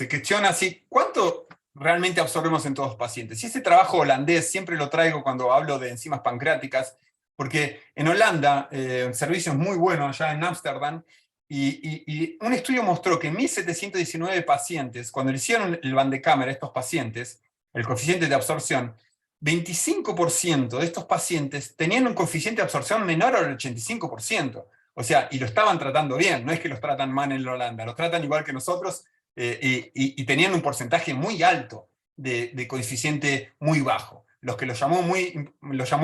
cuestiona así, ¿cuánto realmente absorbemos en todos los pacientes? Y ese trabajo holandés siempre lo traigo cuando hablo de enzimas pancreáticas, porque en Holanda, un servicio muy bueno allá en Ámsterdam, y un estudio mostró que en 1.719 pacientes, cuando le hicieron el Van de Cámara a estos pacientes, el coeficiente de absorción, 25% de estos pacientes tenían un coeficiente de absorción menor al 85%. O sea, y lo estaban tratando bien, no es que los tratan mal en Holanda, los tratan igual que nosotros, y tenían un porcentaje muy alto de coeficiente muy bajo, los que los llamó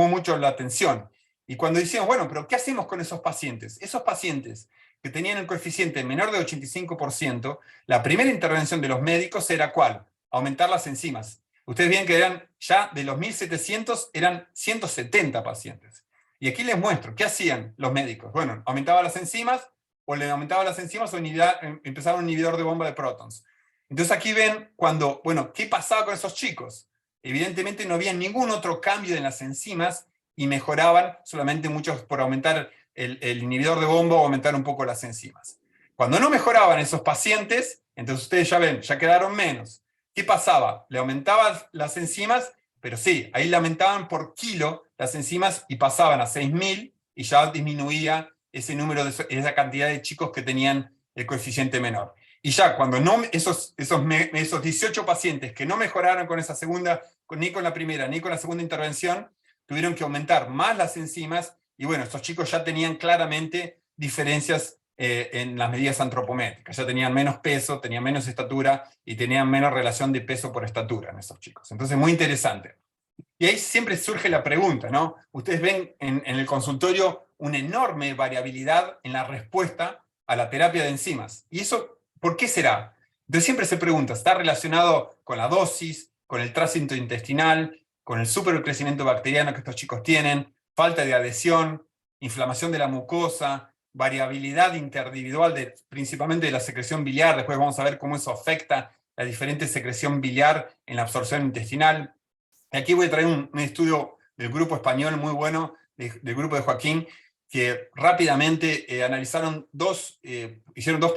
mucho la atención. Y cuando decían, bueno, pero ¿qué hacemos con esos pacientes? Esos pacientes que tenían el coeficiente menor de 85%, la primera intervención de los médicos era ¿cuál? Aumentar las enzimas. Ustedes ven que eran ya de los 1.700, eran 170 pacientes. Y aquí les muestro, ¿qué hacían los médicos? Bueno, aumentaban las enzimas, o le aumentaban las enzimas o empezaban un inhibidor de bomba de prótons. Entonces aquí ven cuando, bueno, ¿qué pasaba con esos chicos? Evidentemente no había ningún otro cambio en las enzimas y mejoraban solamente muchos por aumentar el inhibidor de bomba o aumentar un poco las enzimas. Cuando no mejoraban esos pacientes, entonces ustedes ya ven, ya quedaron menos. ¿Qué pasaba? Le aumentaban las enzimas, pero sí, ahí le aumentaban por kilo las enzimas y pasaban a 6.000 y ya disminuía ese número, esa cantidad de chicos que tenían el coeficiente menor. Y ya cuando no, esos 18 pacientes que no mejoraron con esa segunda, ni con la primera, ni con la segunda intervención, tuvieron que aumentar más las enzimas, y bueno, estos chicos ya tenían claramente diferencias en las medidas antropométricas, ya tenían menos peso, tenían menos estatura, y tenían menos relación de peso por estatura en esos chicos. Entonces, muy interesante. Y ahí siempre surge la pregunta, ¿no? Ustedes ven en el consultorio una enorme variabilidad en la respuesta a la terapia de enzimas. ¿Y eso por qué será? Entonces siempre se pregunta, ¿está relacionado con la dosis, con el tránsito intestinal, con el supercrecimiento bacteriano que estos chicos tienen, falta de adhesión, inflamación de la mucosa, variabilidad interindividual principalmente de la secreción biliar? Después vamos a ver cómo eso afecta la diferente secreción biliar en la absorción intestinal. Aquí voy a traer un estudio del grupo español muy bueno, del grupo de Joaquín, que rápidamente hicieron dos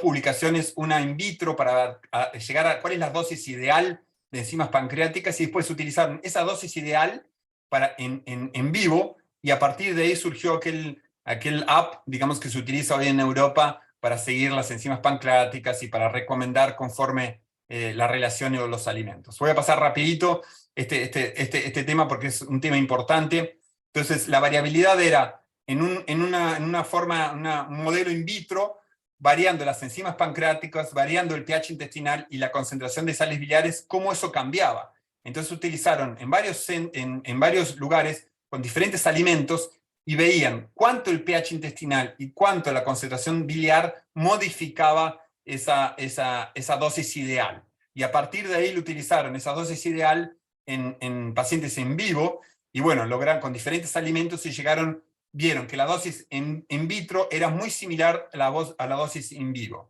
publicaciones, una in vitro para llegar a cuál es la dosis ideal de enzimas pancreáticas, y después utilizaron esa dosis ideal en vivo, y a partir de ahí surgió aquel app, digamos, que se utiliza hoy en Europa para seguir las enzimas pancreáticas y para recomendar conforme la relación de los alimentos. Voy a pasar rapidito este tema porque es un tema importante. Entonces, la variabilidad era en un modelo in vitro, variando las enzimas pancreáticas, variando el pH intestinal y la concentración de sales biliares, cómo eso cambiaba. Entonces utilizaron en varios lugares con diferentes alimentos y veían cuánto el pH intestinal y cuánto la concentración biliar modificaba esa dosis ideal. Y a partir de ahí lo utilizaron, esa dosis ideal, en pacientes en vivo, y bueno, lograron con diferentes alimentos y vieron que la dosis en vitro era muy similar a la dosis in vivo.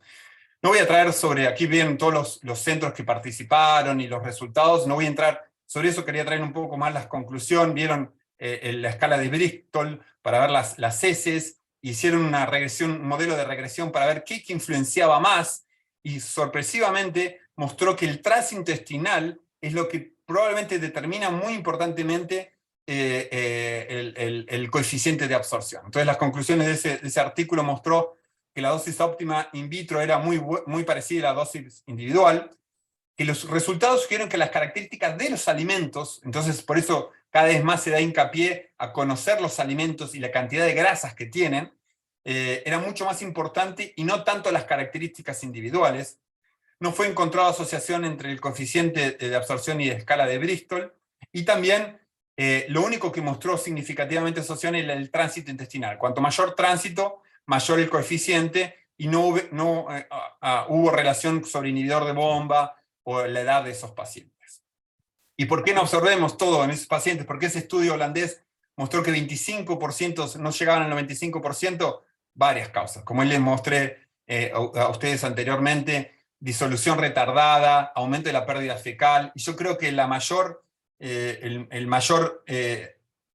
No voy a traer aquí ven todos los centros que participaron y los resultados, no voy a entrar sobre eso, quería traer un poco más las conclusiones. Vieron la escala de Bristol para ver las heces, hicieron un modelo de regresión para ver qué influenciaba más, y sorpresivamente mostró que el tránsito intestinal es lo que probablemente determina muy importantemente el coeficiente de absorción. Entonces las conclusiones de ese artículo mostró que la dosis óptima in vitro era muy parecida a la dosis individual, que los resultados sugieren que las características de los alimentos, entonces por eso cada vez más se da hincapié a conocer los alimentos y la cantidad de grasas que tienen, era mucho más importante y no tanto las características individuales. No fue encontrada asociación entre el coeficiente de absorción y de escala de Bristol, y también lo único que mostró significativamente asociación era el tránsito intestinal. Cuanto mayor tránsito, mayor el coeficiente, y no hubo relación sobre inhibidor de bomba o la edad de esos pacientes. ¿Y por qué no absorbemos todo en esos pacientes? Porque ese estudio holandés mostró que 25% no llegaban al 95%, varias causas. Como les mostré a ustedes anteriormente, disolución retardada, aumento de la pérdida fecal, y yo creo que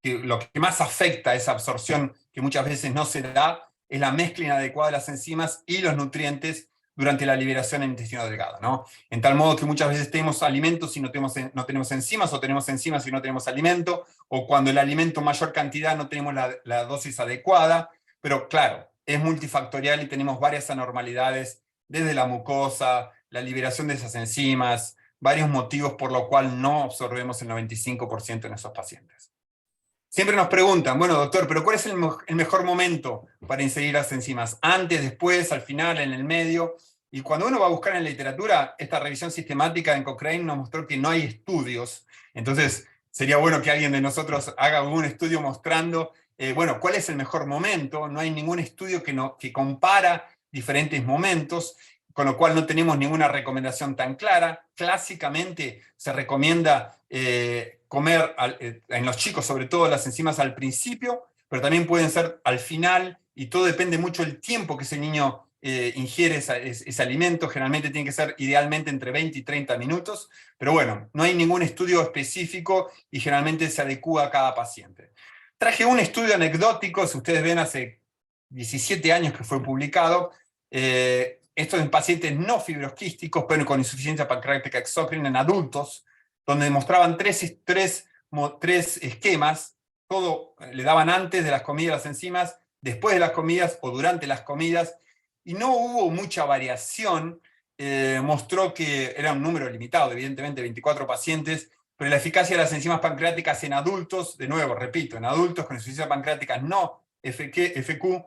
lo que más afecta a esa absorción, que muchas veces no se da, es la mezcla inadecuada de las enzimas y los nutrientes durante la liberación en el intestino delgado, ¿no? En tal modo que muchas veces tenemos alimentos y no tenemos enzimas, o tenemos enzimas y no tenemos alimento, o cuando el alimento mayor cantidad no tenemos la dosis adecuada, pero claro, es multifactorial y tenemos varias anormalidades, desde la mucosa, la liberación de esas enzimas, varios motivos por los cuales no absorbemos el 95% en esos pacientes. Siempre nos preguntan, bueno, doctor, pero ¿cuál es el mejor momento para inserir las enzimas? ¿Antes, después, al final, en el medio? Y cuando uno va a buscar en la literatura, esta revisión sistemática en Cochrane nos mostró que no hay estudios. Entonces, sería bueno que alguien de nosotros haga algún estudio mostrando, bueno, cuál es el mejor momento. No hay ningún estudio que compara diferentes momentos, con lo cual no tenemos ninguna recomendación tan clara. Clásicamente se recomienda comer en los chicos, sobre todo las enzimas al principio, pero también pueden ser al final, y todo depende mucho del tiempo que ese niño ingiere ese alimento. Generalmente tiene que ser idealmente entre 20 y 30 minutos, pero bueno, no hay ningún estudio específico y generalmente se adecúa a cada paciente. Traje un estudio anecdótico, si ustedes ven, hace 17 años que fue publicado, esto en pacientes no fibrosquísticos, pero con insuficiencia pancreática exócrina en adultos, donde demostraban tres esquemas, todo le daban antes de las comidas las enzimas, después de las comidas o durante las comidas, y no hubo mucha variación. Mostró que era un número limitado, evidentemente 24 pacientes, pero la eficacia de las enzimas pancreáticas en adultos, de nuevo, repito, en adultos con insuficiencia pancreática no FQ,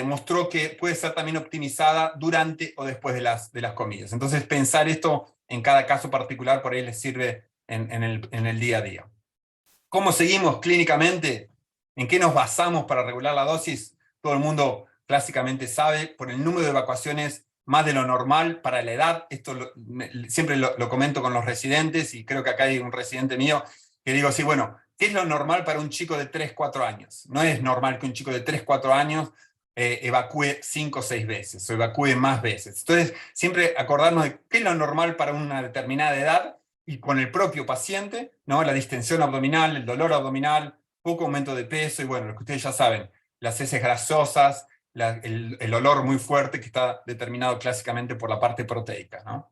mostró que puede ser también optimizada durante o después de las comidas. Entonces, pensar esto en cada caso particular por ahí les sirve en el día a día. ¿Cómo seguimos clínicamente? ¿En qué nos basamos para regular la dosis? Todo el mundo clásicamente sabe, por el número de evacuaciones más de lo normal para la edad. Esto siempre lo comento con los residentes, y creo que acá hay un residente mío que digo, sí, bueno, ¿qué es lo normal para un chico de 3, 4 años? No es normal que un chico de 3, 4 años evacúe 5 o 6 veces, o evacúe más veces. Entonces, siempre acordarnos de qué es lo normal para una determinada edad, y con el propio paciente, ¿no? La distensión abdominal, el dolor abdominal, poco aumento de peso, y bueno, lo que ustedes ya saben, las heces grasosas, el olor muy fuerte que está determinado clásicamente por la parte proteica, ¿no?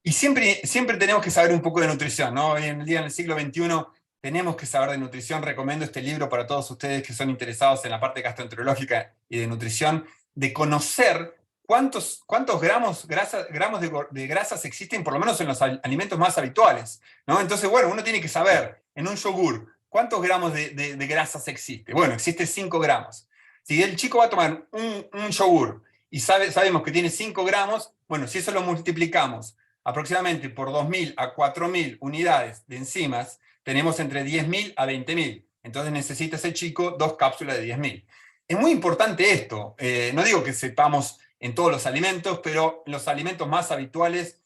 Y siempre tenemos que saber un poco de nutrición, ¿no? Hoy en día, en el siglo XXI, tenemos que saber de nutrición. Recomiendo este libro para todos ustedes que son interesados en la parte gastroenterológica y de nutrición, de conocer cuántos gramos de grasas existen, por lo menos en los alimentos más habituales, ¿no? Entonces, bueno, uno tiene que saber, en un yogur, ¿cuántos gramos de grasas existe? Bueno, existe 5 gramos. Si el chico va a tomar un yogur y sabemos que tiene 5 gramos, bueno, si eso lo multiplicamos aproximadamente por 2.000 a 4.000 unidades de enzimas, tenemos entre 10.000 a 20.000. Entonces necesita ese chico 2 cápsulas de 10.000. Es muy importante esto. No digo que sepamos en todos los alimentos, pero en los alimentos más habituales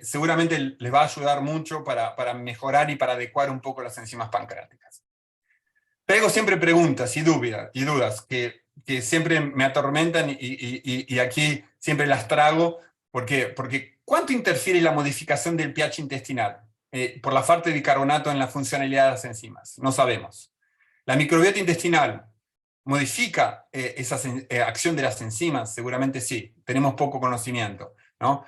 seguramente les va a ayudar mucho para mejorar y para adecuar un poco las enzimas pancreáticas. Traigo siempre preguntas y dudas que siempre me atormentan, y aquí siempre las trago. ¿Por qué? Porque ¿cuánto interfiere la modificación del pH intestinal por la falta de bicarbonato en la funcionalidad de las enzimas? No sabemos. ¿La microbiota intestinal modifica esa acción de las enzimas? Seguramente sí. Tenemos poco conocimiento, ¿no?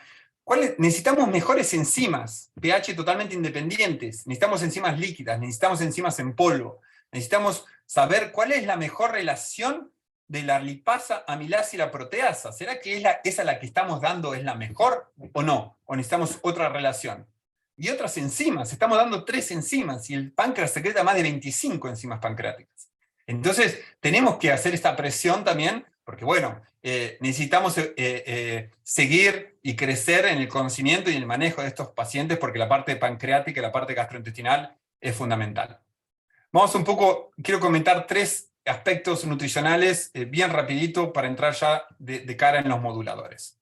Necesitamos mejores enzimas, pH totalmente independientes. Necesitamos enzimas líquidas, necesitamos enzimas en polvo. Necesitamos saber cuál es la mejor relación de la lipasa, amilasa y la proteasa. ¿Será que esa la que estamos dando es la mejor o no? ¿O necesitamos otra relación? Y otras enzimas. Estamos dando 3 enzimas y el páncreas secreta más de 25 enzimas pancreáticas. Entonces, tenemos que hacer esta presión también, porque bueno, necesitamos seguir y crecer en el conocimiento y en el manejo de estos pacientes, porque la parte pancreática y la parte gastrointestinal es fundamental. Vamos un poco, quiero comentar 3 aspectos nutricionales bien rapidito para entrar ya de cara en los moduladores.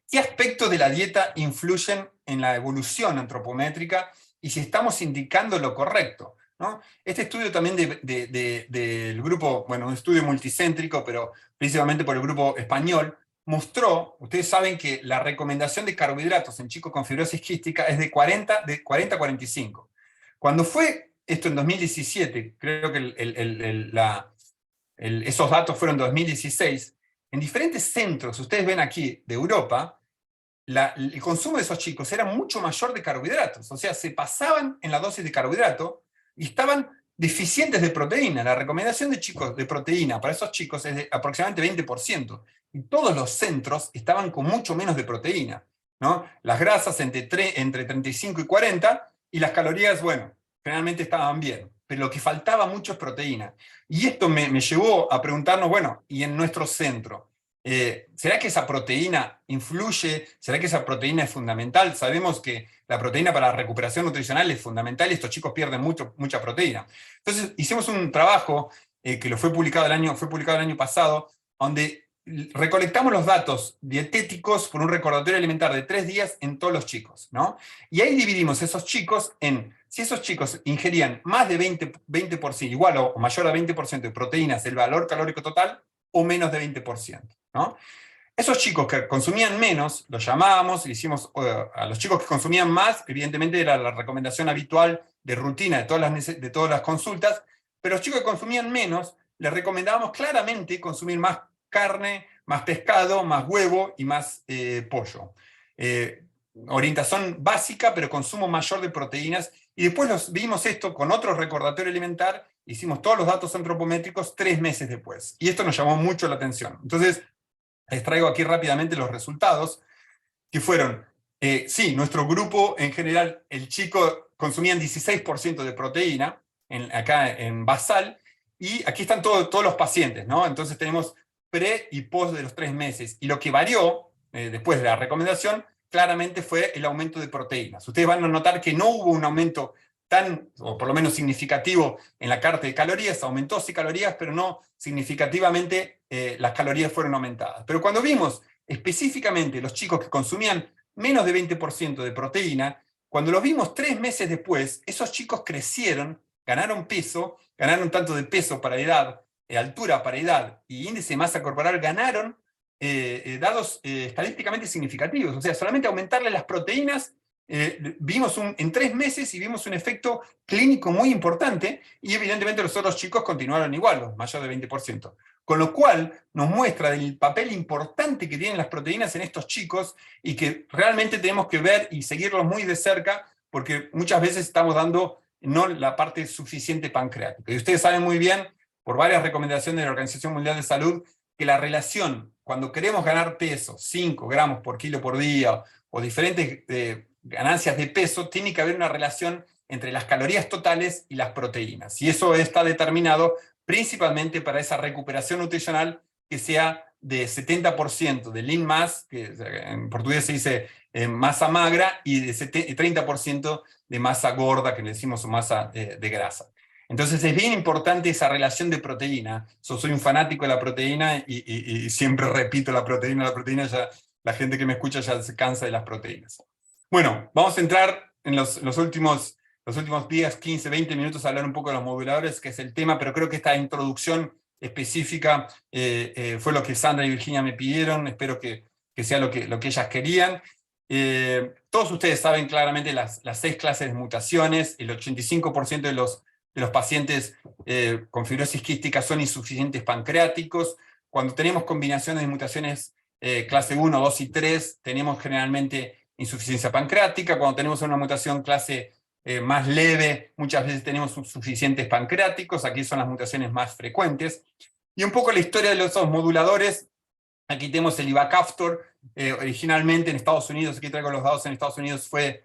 ¿Qué aspectos de la dieta influyen en la evolución antropométrica y si estamos indicando lo correcto, ¿no? Este estudio también del grupo, bueno, un estudio multicéntrico, pero principalmente por el grupo español, mostró, ustedes saben que la recomendación de carbohidratos en chicos con fibrosis quística es de 40 a 45. Cuando fue esto en 2017, creo que esos datos fueron en 2016, en diferentes centros, ustedes ven aquí, de Europa, el consumo de esos chicos era mucho mayor de carbohidratos, o sea, se pasaban en la dosis de carbohidrato y estaban deficientes de proteína. La recomendación de proteína para esos chicos es de aproximadamente 20%, y todos los centros estaban con mucho menos de proteína. ¿no? Las grasas entre 35 y 40, y las calorías, bueno, generalmente estaban bien, pero lo que faltaba mucho es proteína. Y esto me llevó a preguntarnos, bueno, y en nuestro centro, ¿será que esa proteína influye? ¿Será que esa proteína es fundamental? Sabemos que la proteína para la recuperación nutricional es fundamental y estos chicos pierden mucha proteína. Entonces hicimos un trabajo que fue publicado el año pasado, donde recolectamos los datos dietéticos por un recordatorio alimentar de 3 días en todos los chicos, ¿no? Y ahí dividimos esos chicos en, si esos chicos ingerían más de 20%, igual o mayor a 20% de proteínas del valor calórico total, o menos de 20%, ¿no? Esos chicos que consumían menos, los llamábamos, le hicimos a los chicos que consumían más, evidentemente era la recomendación habitual de rutina de todas las consultas, pero los chicos que consumían menos, les recomendábamos claramente consumir más carne, más pescado, más huevo y más pollo. Orientación básica, pero consumo mayor de proteínas, y después vimos esto con otro recordatorio alimentar, hicimos todos los datos antropométricos 3 meses después, y esto nos llamó mucho la atención. Entonces, les traigo aquí rápidamente los resultados, que fueron, sí, nuestro grupo en general, el chico consumían 16% de proteína, acá en basal, y aquí están todos los pacientes, ¿no? Entonces tenemos pre y post de los 3 meses, y lo que varió después de la recomendación, claramente fue el aumento de proteínas. Ustedes van a notar que no hubo un aumento o por lo menos significativo en la carta de calorías, aumentó sí calorías, pero no significativamente las calorías fueron aumentadas. Pero cuando vimos específicamente los chicos que consumían menos de 20% de proteína, cuando los vimos 3 meses después, esos chicos crecieron, ganaron peso, ganaron tanto de peso para edad, altura para edad y índice de masa corporal, ganaron dados estadísticamente significativos. O sea, solamente aumentarle las proteínas, vimos en 3 meses y vimos un efecto clínico muy importante, y evidentemente los otros chicos continuaron igual, los mayor de 20%. Con lo cual nos muestra el papel importante que tienen las proteínas en estos chicos, y que realmente tenemos que ver y seguirlos muy de cerca, porque muchas veces estamos dando no la parte suficiente pancreática. Y ustedes saben muy bien, por varias recomendaciones de la Organización Mundial de Salud, que la relación, cuando queremos ganar peso, 5 gramos por kilo por día, o diferentes ganancias de peso, tiene que haber una relación entre las calorías totales y las proteínas. Y eso está determinado principalmente para esa recuperación nutricional que sea de 70% de lean mass, que en portugués se dice masa magra, y de 30% de masa gorda, que le decimos masa de grasa. Entonces es bien importante esa relación de proteína. Yo soy un fanático de la proteína y siempre repito la proteína, ya la gente que me escucha ya se cansa de las proteínas. Bueno, vamos a entrar en los últimos 10, 15, 20 minutos a hablar un poco de los moduladores, que es el tema, pero creo que esta introducción específica fue lo que Sandra y Virginia me pidieron, espero que sea lo que ellas querían. Todos ustedes saben claramente las 6 clases de mutaciones, el 85% de los pacientes con fibrosis quística son insuficientes pancreáticos. Cuando tenemos combinaciones de mutaciones clase 1, 2 y 3, tenemos generalmente insuficiencia pancreática. Cuando tenemos una mutación clase más leve, muchas veces tenemos insuficientes pancreáticos. Aquí son las mutaciones más frecuentes. Y un poco la historia de los moduladores. Aquí tenemos el ivacaftor, originalmente en Estados Unidos, aquí traigo los datos, en Estados Unidos fue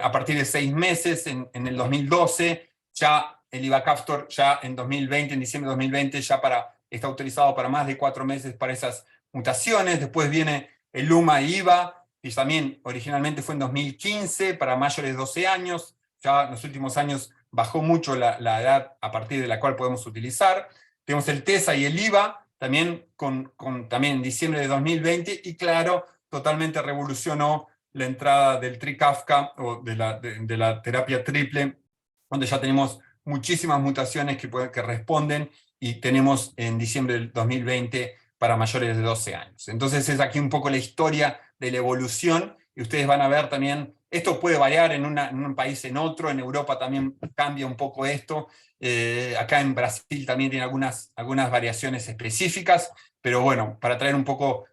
a partir de 6 meses, en el 2012, ya el ivacaftor ya en 2020, en diciembre de 2020, ya está autorizado para más de 4 meses para esas mutaciones. Después viene el LUMA-IVA, que también originalmente fue en 2015, para mayores de 12 años, ya en los últimos años bajó mucho la edad a partir de la cual podemos utilizar. Tenemos el TESA y el IVA, también también en diciembre de 2020, y claro, totalmente revolucionó la entrada del Trikafta, o de la terapia triple, donde ya tenemos muchísimas mutaciones que responden, y tenemos en diciembre del 2020 para mayores de 12 años. Entonces es aquí un poco la historia de la evolución, y ustedes van a ver también, esto puede variar en un país en otro, en Europa también cambia un poco esto, acá en Brasil también tiene algunas variaciones específicas, pero bueno, para traer un poco,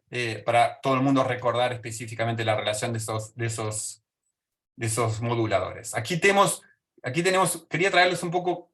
para todo el mundo recordar específicamente la relación de esos moduladores. Aquí tenemos, quería traerles un poco,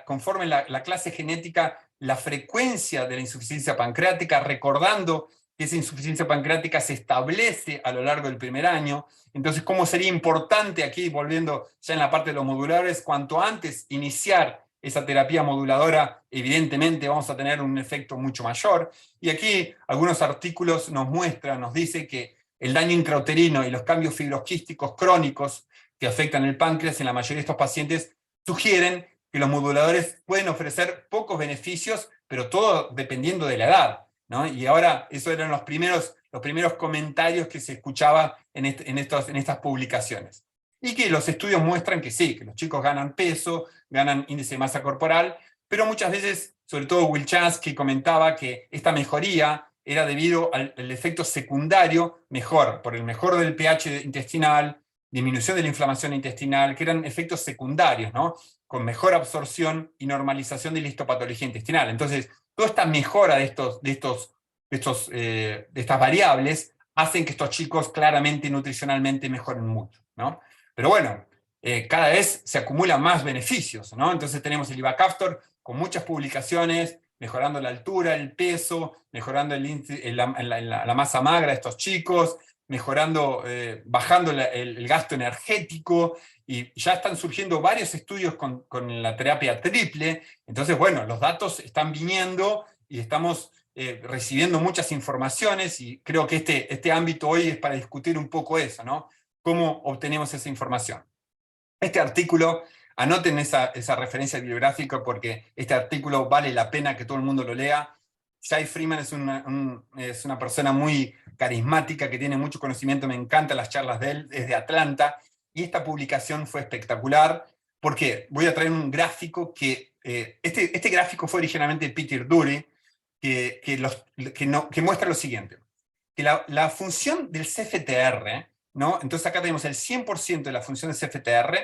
conforme la clase genética, la frecuencia de la insuficiencia pancreática, recordando que esa insuficiencia pancreática se establece a lo largo del primer año. Entonces, ¿cómo sería importante aquí, volviendo ya en la parte de los moduladores, cuanto antes iniciar esa terapia moduladora? Evidentemente vamos a tener un efecto mucho mayor. Y aquí algunos artículos nos muestran, nos dice que el daño intrauterino y los cambios fibroquísticos crónicos que afectan el páncreas en la mayoría de estos pacientes sugieren que los moduladores pueden ofrecer pocos beneficios, pero todo dependiendo de la edad, ¿no? Y ahora, esos eran los primeros comentarios que se escuchaba en estas publicaciones. Y que los estudios muestran que sí, que los chicos ganan peso, ganan índice de masa corporal, pero muchas veces, sobre todo Wilczynski comentaba que esta mejoría era debido al efecto secundario por el mejor del pH intestinal, disminución de la inflamación intestinal, que eran efectos secundarios, ¿no? Con mejor absorción y normalización de la histopatología intestinal. Entonces, toda esta mejora de estas variables hacen que estos chicos claramente nutricionalmente mejoren mucho, ¿no? Pero bueno, cada vez se acumulan más beneficios, ¿no? Entonces tenemos el ivacaftor con muchas publicaciones, mejorando la altura, el peso, mejorando la masa magra de estos chicos, mejorando, bajando el gasto energético, y ya están surgiendo varios estudios con la terapia triple. Entonces, bueno, los datos están viniendo y estamos recibiendo muchas informaciones, y creo que este ámbito hoy es para discutir un poco eso, ¿no? ¿Cómo obtenemos esa información? Este artículo, anoten esa referencia bibliográfica, porque este artículo vale la pena que todo el mundo lo lea. Jay Freeman es una persona muy carismática, que tiene mucho conocimiento, me encantan las charlas de él, es de Atlanta, y esta publicación fue espectacular, porque voy a traer un gráfico que, este gráfico fue originalmente de Peter Dury, que muestra lo siguiente, que la función del CFTR, ¿no? Entonces acá tenemos el 100% de la función del CFTR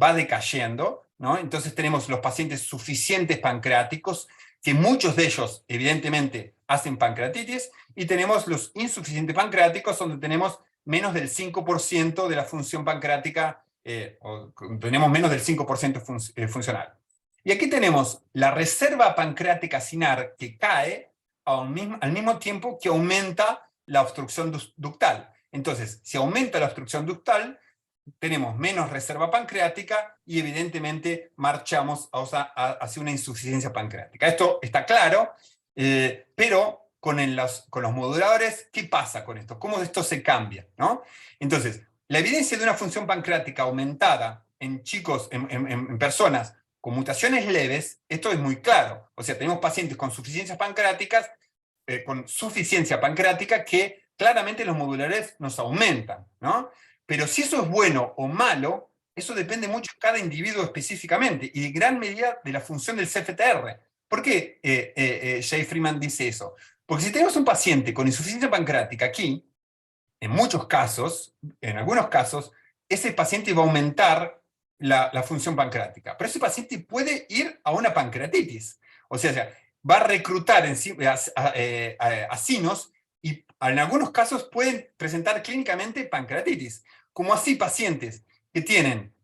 va decayendo, ¿no? Entonces tenemos los pacientes suficientes pancreáticos, que muchos de ellos evidentemente hacen pancreatitis, y tenemos los insuficientes pancreáticos, donde tenemos menos del 5% de la función pancreática, o tenemos menos del 5% funcional. Y aquí tenemos la reserva pancreática cinar, que cae al mismo tiempo que aumenta la obstrucción ductal. Entonces, si aumenta la obstrucción ductal, tenemos menos reserva pancreática y evidentemente marchamos hacia una insuficiencia pancreática. Esto está claro, pero con los moduladores, ¿qué pasa con esto? ¿Cómo esto se cambia, ¿no? Entonces, la evidencia de una función pancreática aumentada en chicos, en personas con mutaciones leves, esto es muy claro. O sea, tenemos pacientes con suficiencia pancreática que claramente los modulares nos aumentan, ¿no? Pero si eso es bueno o malo, eso depende mucho de cada individuo específicamente, y de gran medida de la función del CFTR. ¿Por qué Jay Freeman dice eso? Porque si tenemos un paciente con insuficiencia pancreática aquí, en algunos casos, ese paciente va a aumentar la función pancreática. Pero ese paciente puede ir a una pancreatitis. O sea, va a reclutar acinos, y en algunos casos pueden presentar clínicamente pancreatitis. Como así pacientes que tienen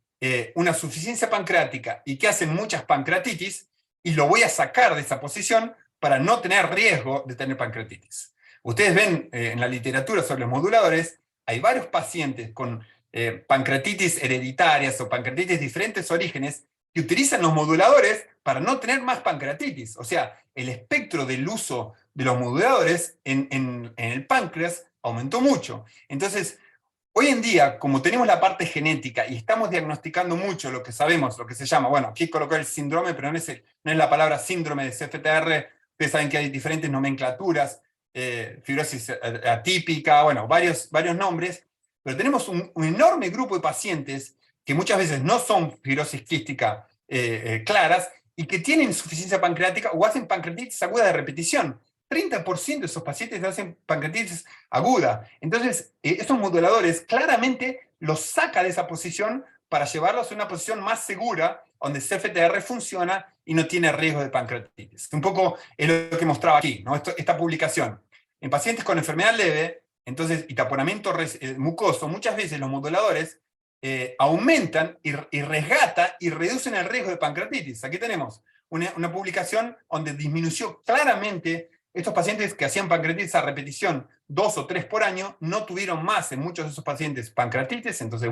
una suficiencia pancreática y que hacen muchas pancreatitis, y lo voy a sacar de esa posición para no tener riesgo de tener pancreatitis. Ustedes ven en la literatura sobre los moduladores, hay varios pacientes con pancreatitis hereditarias o pancreatitis de diferentes orígenes que utilizan los moduladores para no tener más pancreatitis. O sea, el espectro del uso de los moduladores en el páncreas aumentó mucho. Entonces, hoy en día, como tenemos la parte genética y estamos diagnosticando mucho lo que sabemos, lo que se llama, bueno, aquí colocó el síndrome, pero no es la palabra síndrome de CFTR. Ustedes saben que hay diferentes nomenclaturas, fibrosis atípica, bueno, varios nombres, pero tenemos un enorme grupo de pacientes que muchas veces no son fibrosis quística claras, y que tienen insuficiencia pancreática o hacen pancreatitis aguda de repetición. 30% de esos pacientes hacen pancreatitis aguda. Entonces, estos moduladores claramente los saca de esa posición para llevarlos a una posición más segura, donde CFTR funciona y no tiene riesgo de pancreatitis. Un poco es lo que mostraba aquí, ¿no? Esta publicación. En pacientes con enfermedad leve, entonces, y taponamiento mucoso, muchas veces los moduladores aumentan y resgatan y reducen el riesgo de pancreatitis. Aquí tenemos una publicación donde disminuyó claramente estos pacientes que hacían pancreatitis a repetición 2 o 3 por año, no tuvieron más en muchos de esos pacientes pancreatitis, entonces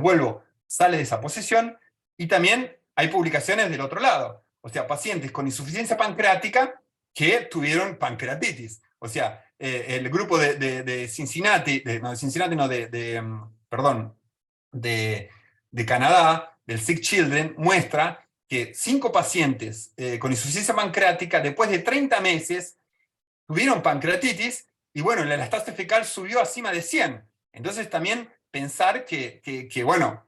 sale de esa posición, y también hay publicaciones del otro lado, o sea, pacientes con insuficiencia pancreática que tuvieron pancreatitis. O sea, el grupo de Cincinnati, de Canadá, del Sick Children, muestra que 5 pacientes con insuficiencia pancreática, después de 30 meses, tuvieron pancreatitis, y bueno, la elastase fecal subió encima de 100. Entonces también pensar bueno,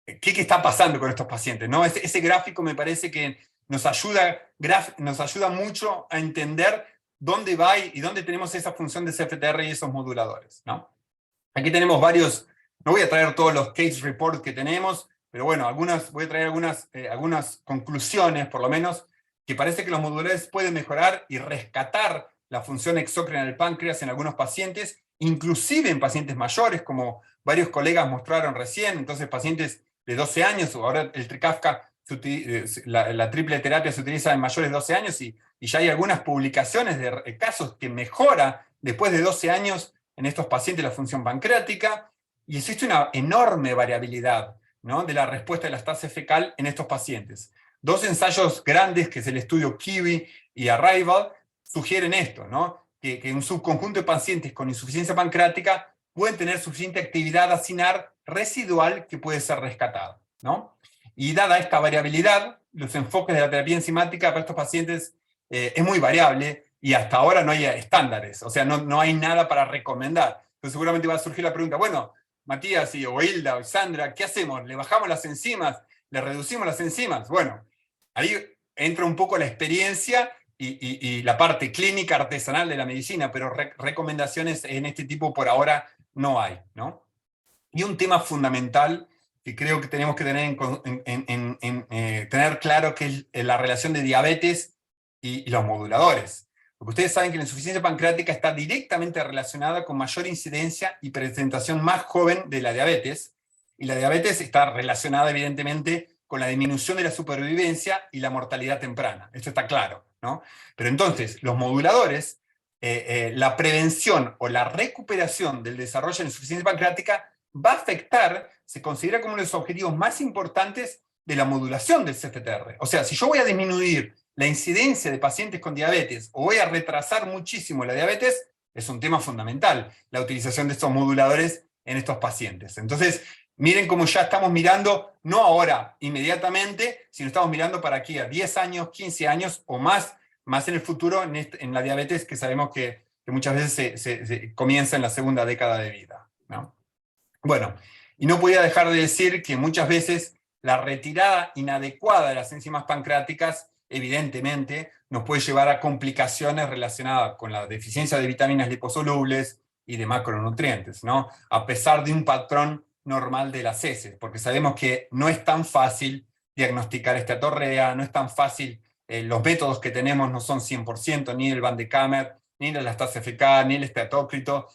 ¿qué está pasando con estos pacientes? ¿No? Ese gráfico me parece que nos ayuda mucho a entender dónde va y dónde tenemos esa función de CFTR y esos moduladores, ¿no? Aquí tenemos varios, no voy a traer todos los case reports que tenemos, pero bueno, voy a traer algunas conclusiones, por lo menos, que parece que los moduladores pueden mejorar y rescatar la función exócrina del páncreas en algunos pacientes, inclusive en pacientes mayores, como varios colegas mostraron recién. Entonces pacientes de 12 años, o ahora el Trikafta, la triple terapia se utiliza en mayores de 12 años, y ya hay algunas publicaciones de casos que mejora después de 12 años en estos pacientes la función pancreática, y existe una enorme variabilidad, ¿no?, de la respuesta de la elastase fecal en estos pacientes. 2 ensayos grandes, que es el estudio Kiwi y Arrival, sugieren esto, ¿no?, que un subconjunto de pacientes con insuficiencia pancreática pueden tener suficiente actividad acinar residual que puede ser rescatada, ¿no? Y dada esta variabilidad, los enfoques de la terapia enzimática para estos pacientes es muy variable, y hasta ahora no hay estándares, o sea, no hay nada para recomendar. Entonces seguramente va a surgir la pregunta, bueno, Matías o Hilda o Sandra, ¿qué hacemos? ¿Le bajamos las enzimas? ¿Le reducimos las enzimas? Bueno, ahí entra un poco la experiencia y la parte clínica artesanal de la medicina, pero recomendaciones en este tipo por ahora no hay, ¿no? Y un tema fundamental que creo que tenemos que tener, tener claro, que es la relación de diabetes y los moduladores. Porque ustedes saben que la insuficiencia pancreática está directamente relacionada con mayor incidencia y presentación más joven de la diabetes, y la diabetes está relacionada evidentemente con la disminución de la supervivencia y la mortalidad temprana. Esto está claro, ¿no? Pero entonces, los moduladores, la prevención o la recuperación del desarrollo de la insuficiencia pancreática va a afectar, se considera como uno de los objetivos más importantes de la modulación del CFTR. O sea, si yo voy a disminuir la incidencia de pacientes con diabetes o voy a retrasar muchísimo la diabetes, es un tema fundamental la utilización de estos moduladores en estos pacientes. Entonces, miren cómo ya estamos mirando, no ahora, inmediatamente, sino estamos mirando para aquí a 10 años, 15 años o más en el futuro en la diabetes, que sabemos que muchas veces se comienza en la segunda década de vida, ¿no? Bueno, y no podía dejar de decir que muchas veces la retirada inadecuada de las enzimas pancreáticas evidentemente nos puede llevar a complicaciones relacionadas con la deficiencia de vitaminas liposolubles y de macronutrientes, ¿no? A pesar de un patrón normal de las heces, porque sabemos que no es tan fácil diagnosticar esteatorrea, no es tan fácil, los métodos que tenemos no son 100%, ni el Van de Kamer, ni la elastase fecal, ni el esteatócrito,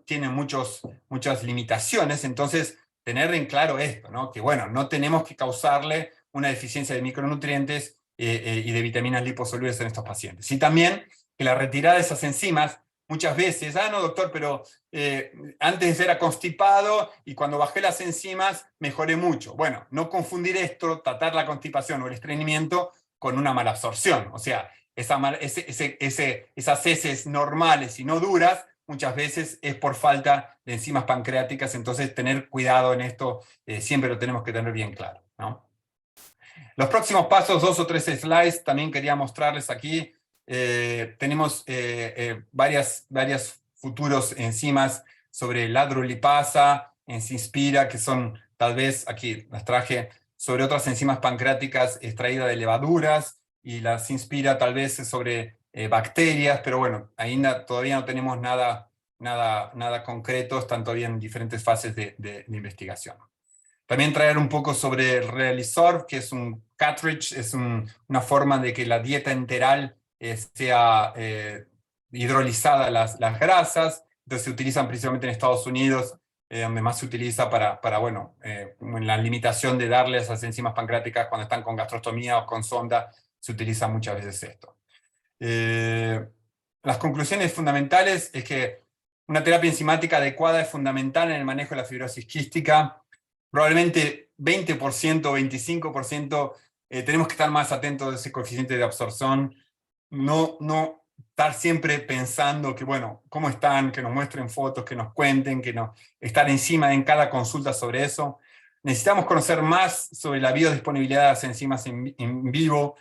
tienen muchas limitaciones. Entonces tener en claro esto, ¿no? Que bueno, no tenemos que causarle una deficiencia de micronutrientes y de vitaminas liposolubles en estos pacientes. Y también que la retirada de esas enzimas, muchas veces, no doctor, pero antes era constipado y cuando bajé las enzimas mejoré mucho. Bueno, no confundir esto, tratar la constipación o el estreñimiento con una malabsorción. O sea, esas heces normales y no duras, muchas veces es por falta de enzimas pancreáticas. Entonces tener cuidado en esto, siempre lo tenemos que tener bien claro, ¿no? Los próximos pasos, 2 o 3 slides, también quería mostrarles aquí. Tenemos varias futuros enzimas sobre la adrolipasa, Enzinspira, que son tal vez, aquí las traje, sobre otras enzimas pancreáticas extraídas de levaduras, y la Enzinspira tal vez sobre bacterias, pero bueno, ahí todavía no tenemos nada concreto, están todavía en diferentes fases de investigación. También traer un poco sobre el Realisorb, que es un cartridge, es una forma de que la dieta enteral sea hidrolizada las grasas. Entonces se utilizan principalmente en Estados Unidos, donde más se utiliza para en la limitación de darle esas enzimas pancreáticas cuando están con gastrostomía o con sonda, se utiliza muchas veces esto. las conclusiones fundamentales es que una terapia enzimática adecuada es fundamental en el manejo de la fibrosis quística. Probablemente 20% o 25% tenemos que estar más atentos a ese coeficiente de absorción. No estar siempre pensando que, bueno, ¿cómo están? Que nos muestren fotos, que nos cuenten, estar encima en cada consulta sobre eso. Necesitamos conocer más sobre la biodisponibilidad de las enzimas en vivo.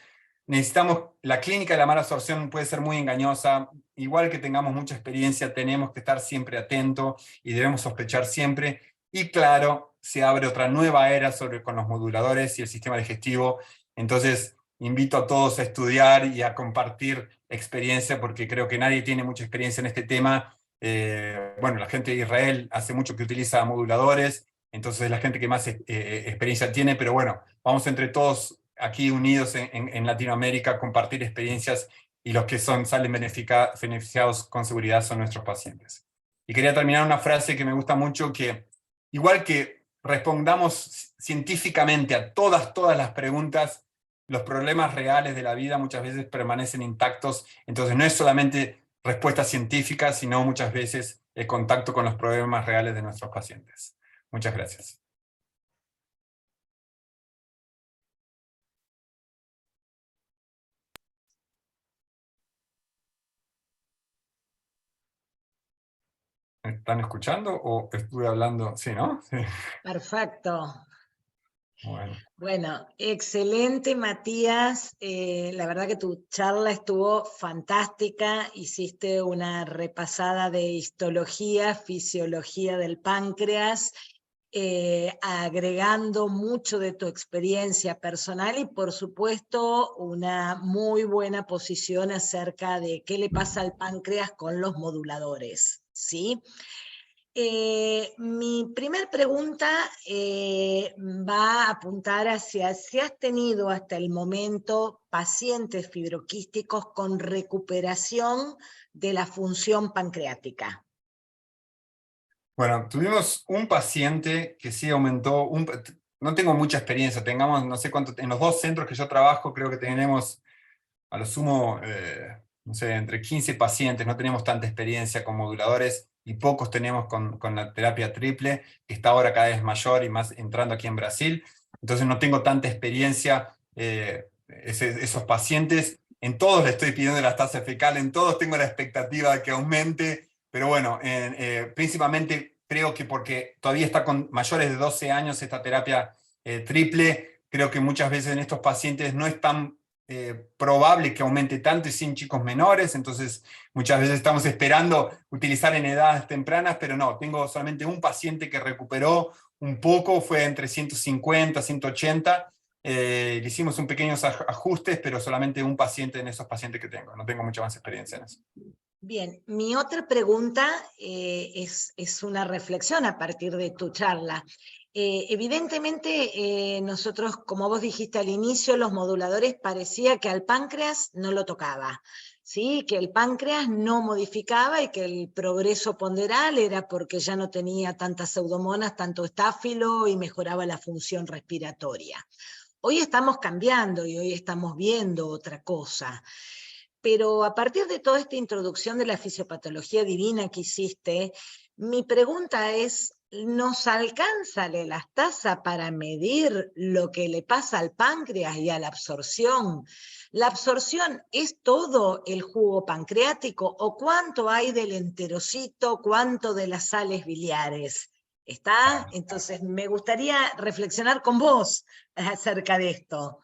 Necesitamos, la clínica de la mala absorción puede ser muy engañosa. Igual que tengamos mucha experiencia, tenemos que estar siempre atentos y debemos sospechar siempre. Y claro, se abre otra nueva era con los moduladores y el sistema digestivo. Entonces, invito a todos a estudiar y a compartir experiencia, porque creo que nadie tiene mucha experiencia en este tema. Bueno, la gente de Israel hace mucho que utiliza moduladores, entonces es la gente que más experiencia tiene, pero bueno, vamos entre todos aquí unidos en Latinoamérica a compartir experiencias, y los que salen beneficiados con seguridad son nuestros pacientes. Y quería terminar una frase que me gusta mucho, que igual que respondamos científicamente a todas las preguntas, los problemas reales de la vida muchas veces permanecen intactos. Entonces no es solamente respuesta científica, sino muchas veces el contacto con los problemas reales de nuestros pacientes. Muchas gracias. ¿Me están escuchando o estuve hablando? Sí, ¿no? Sí. Perfecto. Bueno, excelente, Matías. La verdad que tu charla estuvo fantástica. Hiciste una repasada de histología, fisiología del páncreas, agregando mucho de tu experiencia personal y, por supuesto, una muy buena posición acerca de qué le pasa al páncreas con los moduladores, ¿sí? Mi primer pregunta va a apuntar hacia si has tenido hasta el momento pacientes fibroquísticos con recuperación de la función pancreática. Bueno, tuvimos un paciente que sí aumentó, no tengo mucha experiencia, no sé cuánto, en los 2 centros que yo trabajo creo que tenemos a lo sumo, no sé, entre 15 pacientes, no tenemos tanta experiencia con moduladores, y pocos tenemos con la terapia triple, que está ahora cada vez mayor y más entrando aquí en Brasil. Entonces no tengo tanta experiencia. Esos pacientes, en todos le estoy pidiendo la tasa fecal, en todos tengo la expectativa de que aumente, pero bueno, principalmente creo que porque todavía está con mayores de 12 años esta terapia triple, creo que muchas veces en estos pacientes no es tan probable que aumente tanto, y sin chicos menores, entonces muchas veces estamos esperando utilizar en edades tempranas, pero no, tengo solamente un paciente que recuperó un poco, fue entre 150, 180, le hicimos un pequeños ajustes, pero solamente un paciente en esos pacientes que tengo, no tengo mucha más experiencia en eso. Bien, mi otra pregunta es una reflexión a partir de tu charla. Evidentemente, nosotros, como vos dijiste al inicio, los moduladores parecía que al páncreas no lo tocaba, ¿sí? Que el páncreas no modificaba y que el progreso ponderal era porque ya no tenía tantas pseudomonas, tanto estáfilo, y mejoraba la función respiratoria. Hoy estamos cambiando y hoy estamos viendo otra cosa. Pero a partir de toda esta introducción de la fisiopatología divina que hiciste, mi pregunta es, ¿nos alcanza la elastasa para medir lo que le pasa al páncreas y a la absorción? ¿La absorción es todo el jugo pancreático o cuánto hay del enterocito, cuánto de las sales biliares? ¿Está? Entonces me gustaría reflexionar con vos acerca de esto.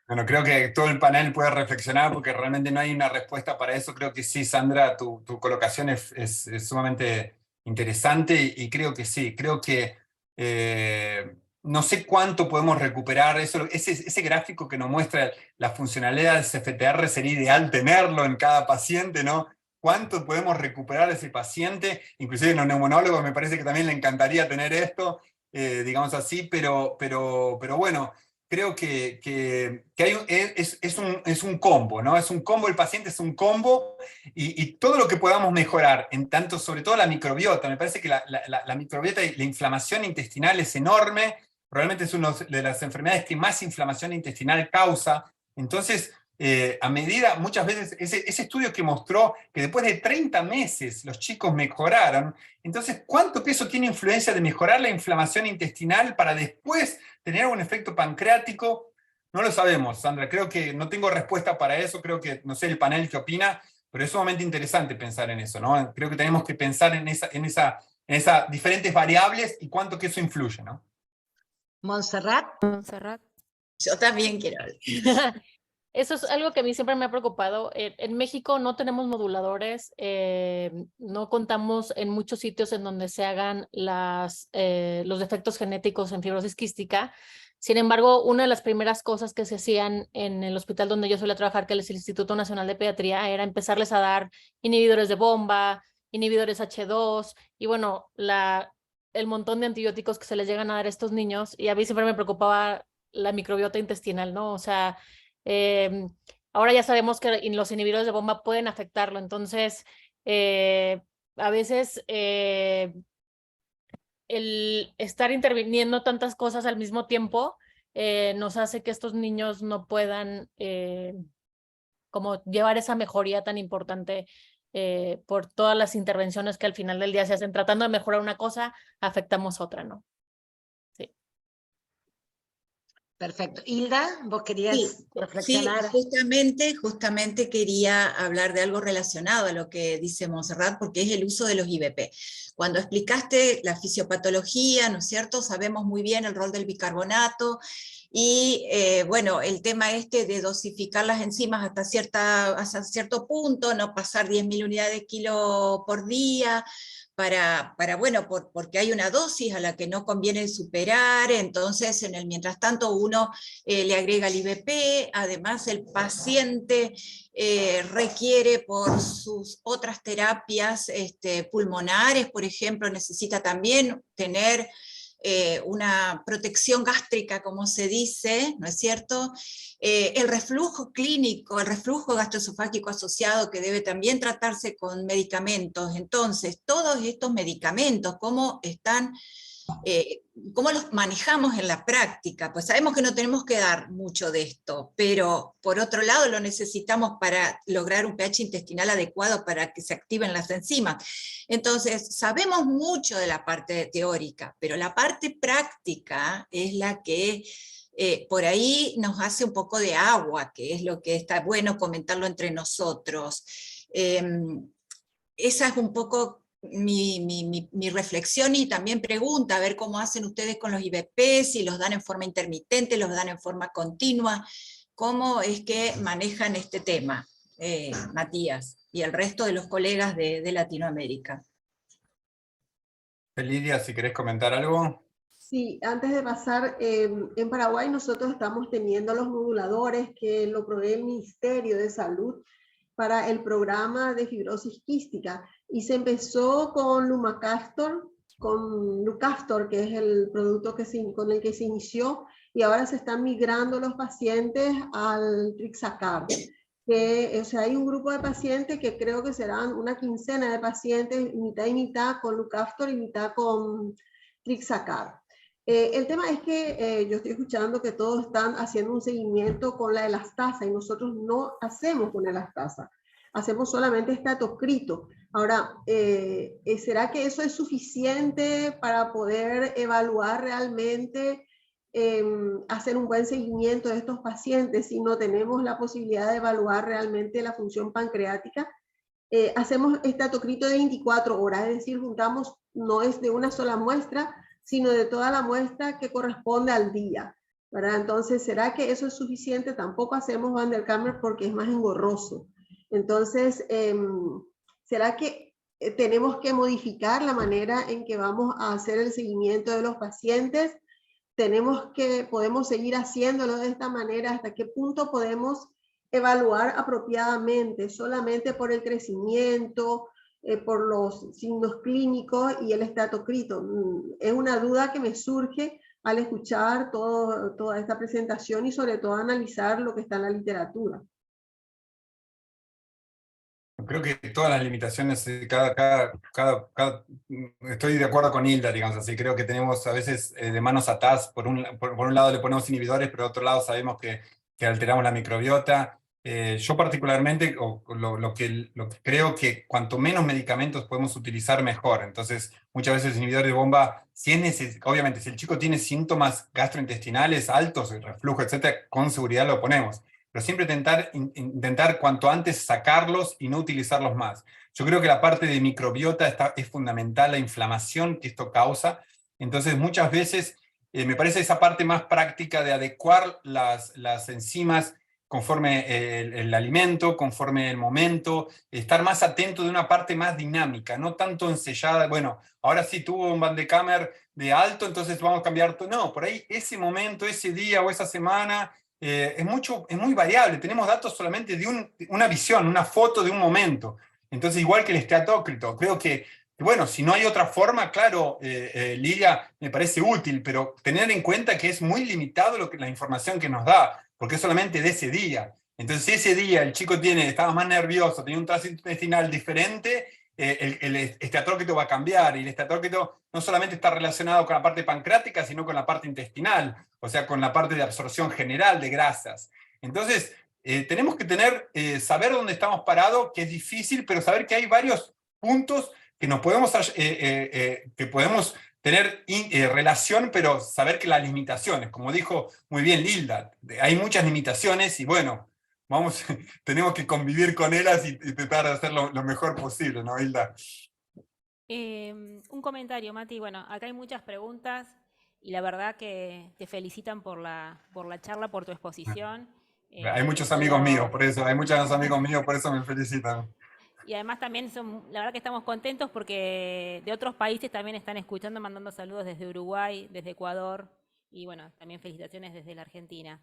Bueno, creo que todo el panel puede reflexionar porque realmente no hay una respuesta para eso. Creo que sí, Sandra, tu colocación es sumamente interesante, y creo que sí. Creo que no sé cuánto podemos recuperar. Ese gráfico que nos muestra la funcionalidad del CFTR sería ideal tenerlo en cada paciente, ¿no? ¿Cuánto podemos recuperar de ese paciente? Inclusive en los neumonólogos me parece que también le encantaría tener esto, digamos así, pero bueno, creo que es un combo, ¿no? Es un combo, el paciente es un combo, y todo lo que podamos mejorar, en tanto, sobre todo la microbiota. Me parece que la microbiota y la inflamación intestinal es enorme, probablemente es una de las enfermedades que más inflamación intestinal causa. Entonces, a medida, muchas veces, ese estudio que mostró que después de 30 meses los chicos mejoraron, entonces, ¿cuánto que eso tiene influencia de mejorar la inflamación intestinal para después tener un efecto pancreático? No lo sabemos, Sandra, creo que no tengo respuesta para eso, creo que, no sé, el panel qué opina, pero es sumamente interesante pensar en eso, ¿no? Creo que tenemos que pensar en esas diferentes variables y cuánto que eso influye, ¿no? Montserrat. Montserrat. Yo también quiero hablar. Eso es algo que a mí siempre me ha preocupado. En México no tenemos moduladores, no contamos en muchos sitios en donde se hagan los defectos genéticos en fibrosis quística. Sin embargo, una de las primeras cosas que se hacían en el hospital donde yo solía trabajar, que es el Instituto Nacional de Pediatría, era empezarles a dar inhibidores de bomba, inhibidores H2, y bueno, el montón de antibióticos que se les llegan a dar a estos niños, y a mí siempre me preocupaba la microbiota intestinal, ¿no? O sea, ahora ya sabemos que los inhibidores de bomba pueden afectarlo, entonces a veces el estar interviniendo tantas cosas al mismo tiempo nos hace que estos niños no puedan como llevar esa mejoría tan importante por todas las intervenciones que al final del día se hacen. Tratando de mejorar una cosa, afectamos otra, ¿no? Sí. Perfecto. Hilda, ¿vos querías reflexionar? Sí, justamente quería hablar de algo relacionado a lo que dice Montserrat, porque es el uso de los IBP. Cuando explicaste la fisiopatología, ¿no es cierto? Sabemos muy bien el rol del bicarbonato, y bueno, el tema de dosificar las enzimas hasta cierto punto, no pasar 10.000 unidades kilo por día, bueno, porque hay una dosis a la que no conviene superar, entonces en el mientras tanto uno le agrega el IBP, además el paciente requiere por sus otras terapias pulmonares, por ejemplo, necesita también tener una protección gástrica, como se dice, ¿no es cierto? El reflujo clínico, el reflujo gastroesofágico asociado, que debe también tratarse con medicamentos. Entonces, todos estos medicamentos, ¿cómo los manejamos en la práctica? Pues sabemos que no tenemos que dar mucho de esto, pero por otro lado lo necesitamos para lograr un pH intestinal adecuado para que se activen las enzimas. Entonces, sabemos mucho de la parte teórica, pero la parte práctica es la que por ahí nos hace un poco de agua, que es lo que está bueno comentarlo entre nosotros. Esa es un poco mi reflexión y también pregunta, a ver cómo hacen ustedes con los IBP, si los dan en forma intermitente, los dan en forma continua, cómo es que manejan este tema, Matías, y el resto de los colegas de Latinoamérica. Lidia, si querés comentar algo. Sí, antes de pasar, en Paraguay nosotros estamos teniendo los moduladores que lo provee el Ministerio de Salud para el programa de fibrosis quística, y se empezó con Lumacastor, que es el producto con el que se inició, y ahora se están migrando los pacientes al Trixacar. O sea, hay un grupo de pacientes que creo que serán una quincena de pacientes, mitad y mitad con Lumacastor y mitad con Trixacar. El tema es que yo estoy escuchando que todos están haciendo un seguimiento con la elastasa, y nosotros no hacemos con elastasa, hacemos solamente estatocrito. Ahora, ¿será que eso es suficiente para poder evaluar realmente, hacer un buen seguimiento de estos pacientes si no tenemos la posibilidad de evaluar realmente la función pancreática? Hacemos estatocrito de 24 horas, es decir, juntamos, no es de una sola muestra, sino de toda la muestra que corresponde al día, ¿verdad? Entonces, ¿será que eso es suficiente? Tampoco hacemos Van der Kammer porque es más engorroso. Entonces, ¿será que tenemos que modificar la manera en que vamos a hacer el seguimiento de los pacientes? ¿Podemos seguir haciéndolo de esta manera? ¿Hasta qué punto podemos evaluar apropiadamente solamente por el crecimiento, por los signos clínicos y el estatocrito? Es una duda que me surge al escuchar toda esta presentación y sobre todo analizar lo que está en la literatura. Creo que todas las limitaciones, estoy de acuerdo con Hilda, digamos así, creo que tenemos a veces de manos atadas, por un lado le ponemos inhibidores, pero por otro lado sabemos que alteramos la microbiota, Yo particularmente lo que creo que cuanto menos medicamentos podemos utilizar, mejor. Entonces, muchas veces los inhibidores de bomba, si obviamente, si el chico tiene síntomas gastrointestinales altos, el reflujo, etcétera, con seguridad lo ponemos. Pero siempre intentar cuanto antes sacarlos y no utilizarlos más. Yo creo que la parte de microbiota es fundamental, la inflamación que esto causa. Entonces, muchas veces me parece esa parte más práctica de adecuar las enzimas conforme el alimento, conforme el momento, estar más atento de una parte más dinámica, no tanto ensellada, bueno, ahora sí tuvo un Van de Kamer de alto, entonces vamos a cambiar todo. No, por ahí ese momento, ese día o esa semana, es muy variable. Tenemos datos solamente de una visión, una foto de un momento. Entonces, igual que el esteatócrito, creo que, bueno, si no hay otra forma, claro, Lidia, me parece útil, pero tener en cuenta que es muy limitado la información que nos da, porque es solamente de ese día. Entonces, si ese día el chico estaba más nervioso, tenía un tránsito intestinal diferente, el esteatócrito va a cambiar, y el esteatócrito no solamente está relacionado con la parte pancreática, sino con la parte intestinal, o sea, con la parte de absorción general de grasas. Entonces, tenemos que saber dónde estamos parados, que es difícil, pero saber que hay varios puntos que nos podemos, que podemos tener relación, pero saber que las limitaciones, como dijo muy bien Lilda, hay muchas limitaciones y bueno, tenemos que convivir con ellas y tratar de hacer lo mejor posible, ¿no, Hilda? Un comentario, Mati. Bueno, acá hay muchas preguntas y la verdad que te felicitan por la charla, por tu exposición. Hay muchos amigos míos, por eso, hay muchos amigos míos, por eso me felicitan. Y además también la verdad que estamos contentos porque de otros países también están escuchando, mandando saludos desde Uruguay, desde Ecuador y bueno, también felicitaciones desde la Argentina.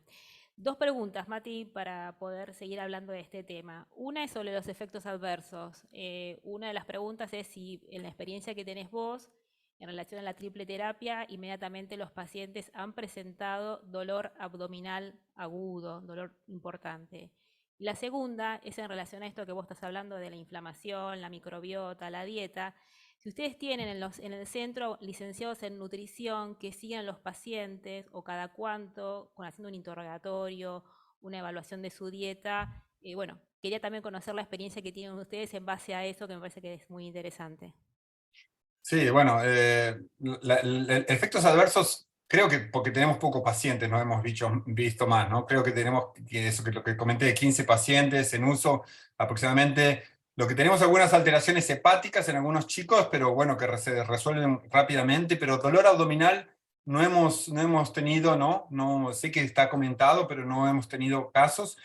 Dos preguntas, Mati, para poder seguir hablando de este tema. Una es sobre los efectos adversos. Una de las preguntas es si en la experiencia que tenés vos en relación a la triple terapia, inmediatamente los pacientes han presentado dolor abdominal agudo, dolor importante. La segunda es en relación a esto que vos estás hablando de la inflamación, la microbiota, la dieta. Si ustedes tienen en el centro licenciados en nutrición que sigan los pacientes o cada cuánto, haciendo un interrogatorio, una evaluación de su dieta, bueno, quería también conocer la experiencia que tienen ustedes en base a eso, que me parece que es muy interesante. Sí, bueno, efectos adversos, creo que porque tenemos pocos pacientes, no hemos visto más, ¿no? Creo que tenemos, que lo que comenté, 15 pacientes en uso aproximadamente. Lo que tenemos algunas alteraciones hepáticas en algunos chicos, pero bueno, que se resuelven rápidamente, pero dolor abdominal no hemos tenido, ¿no? No sé que está comentado, pero no hemos tenido casos.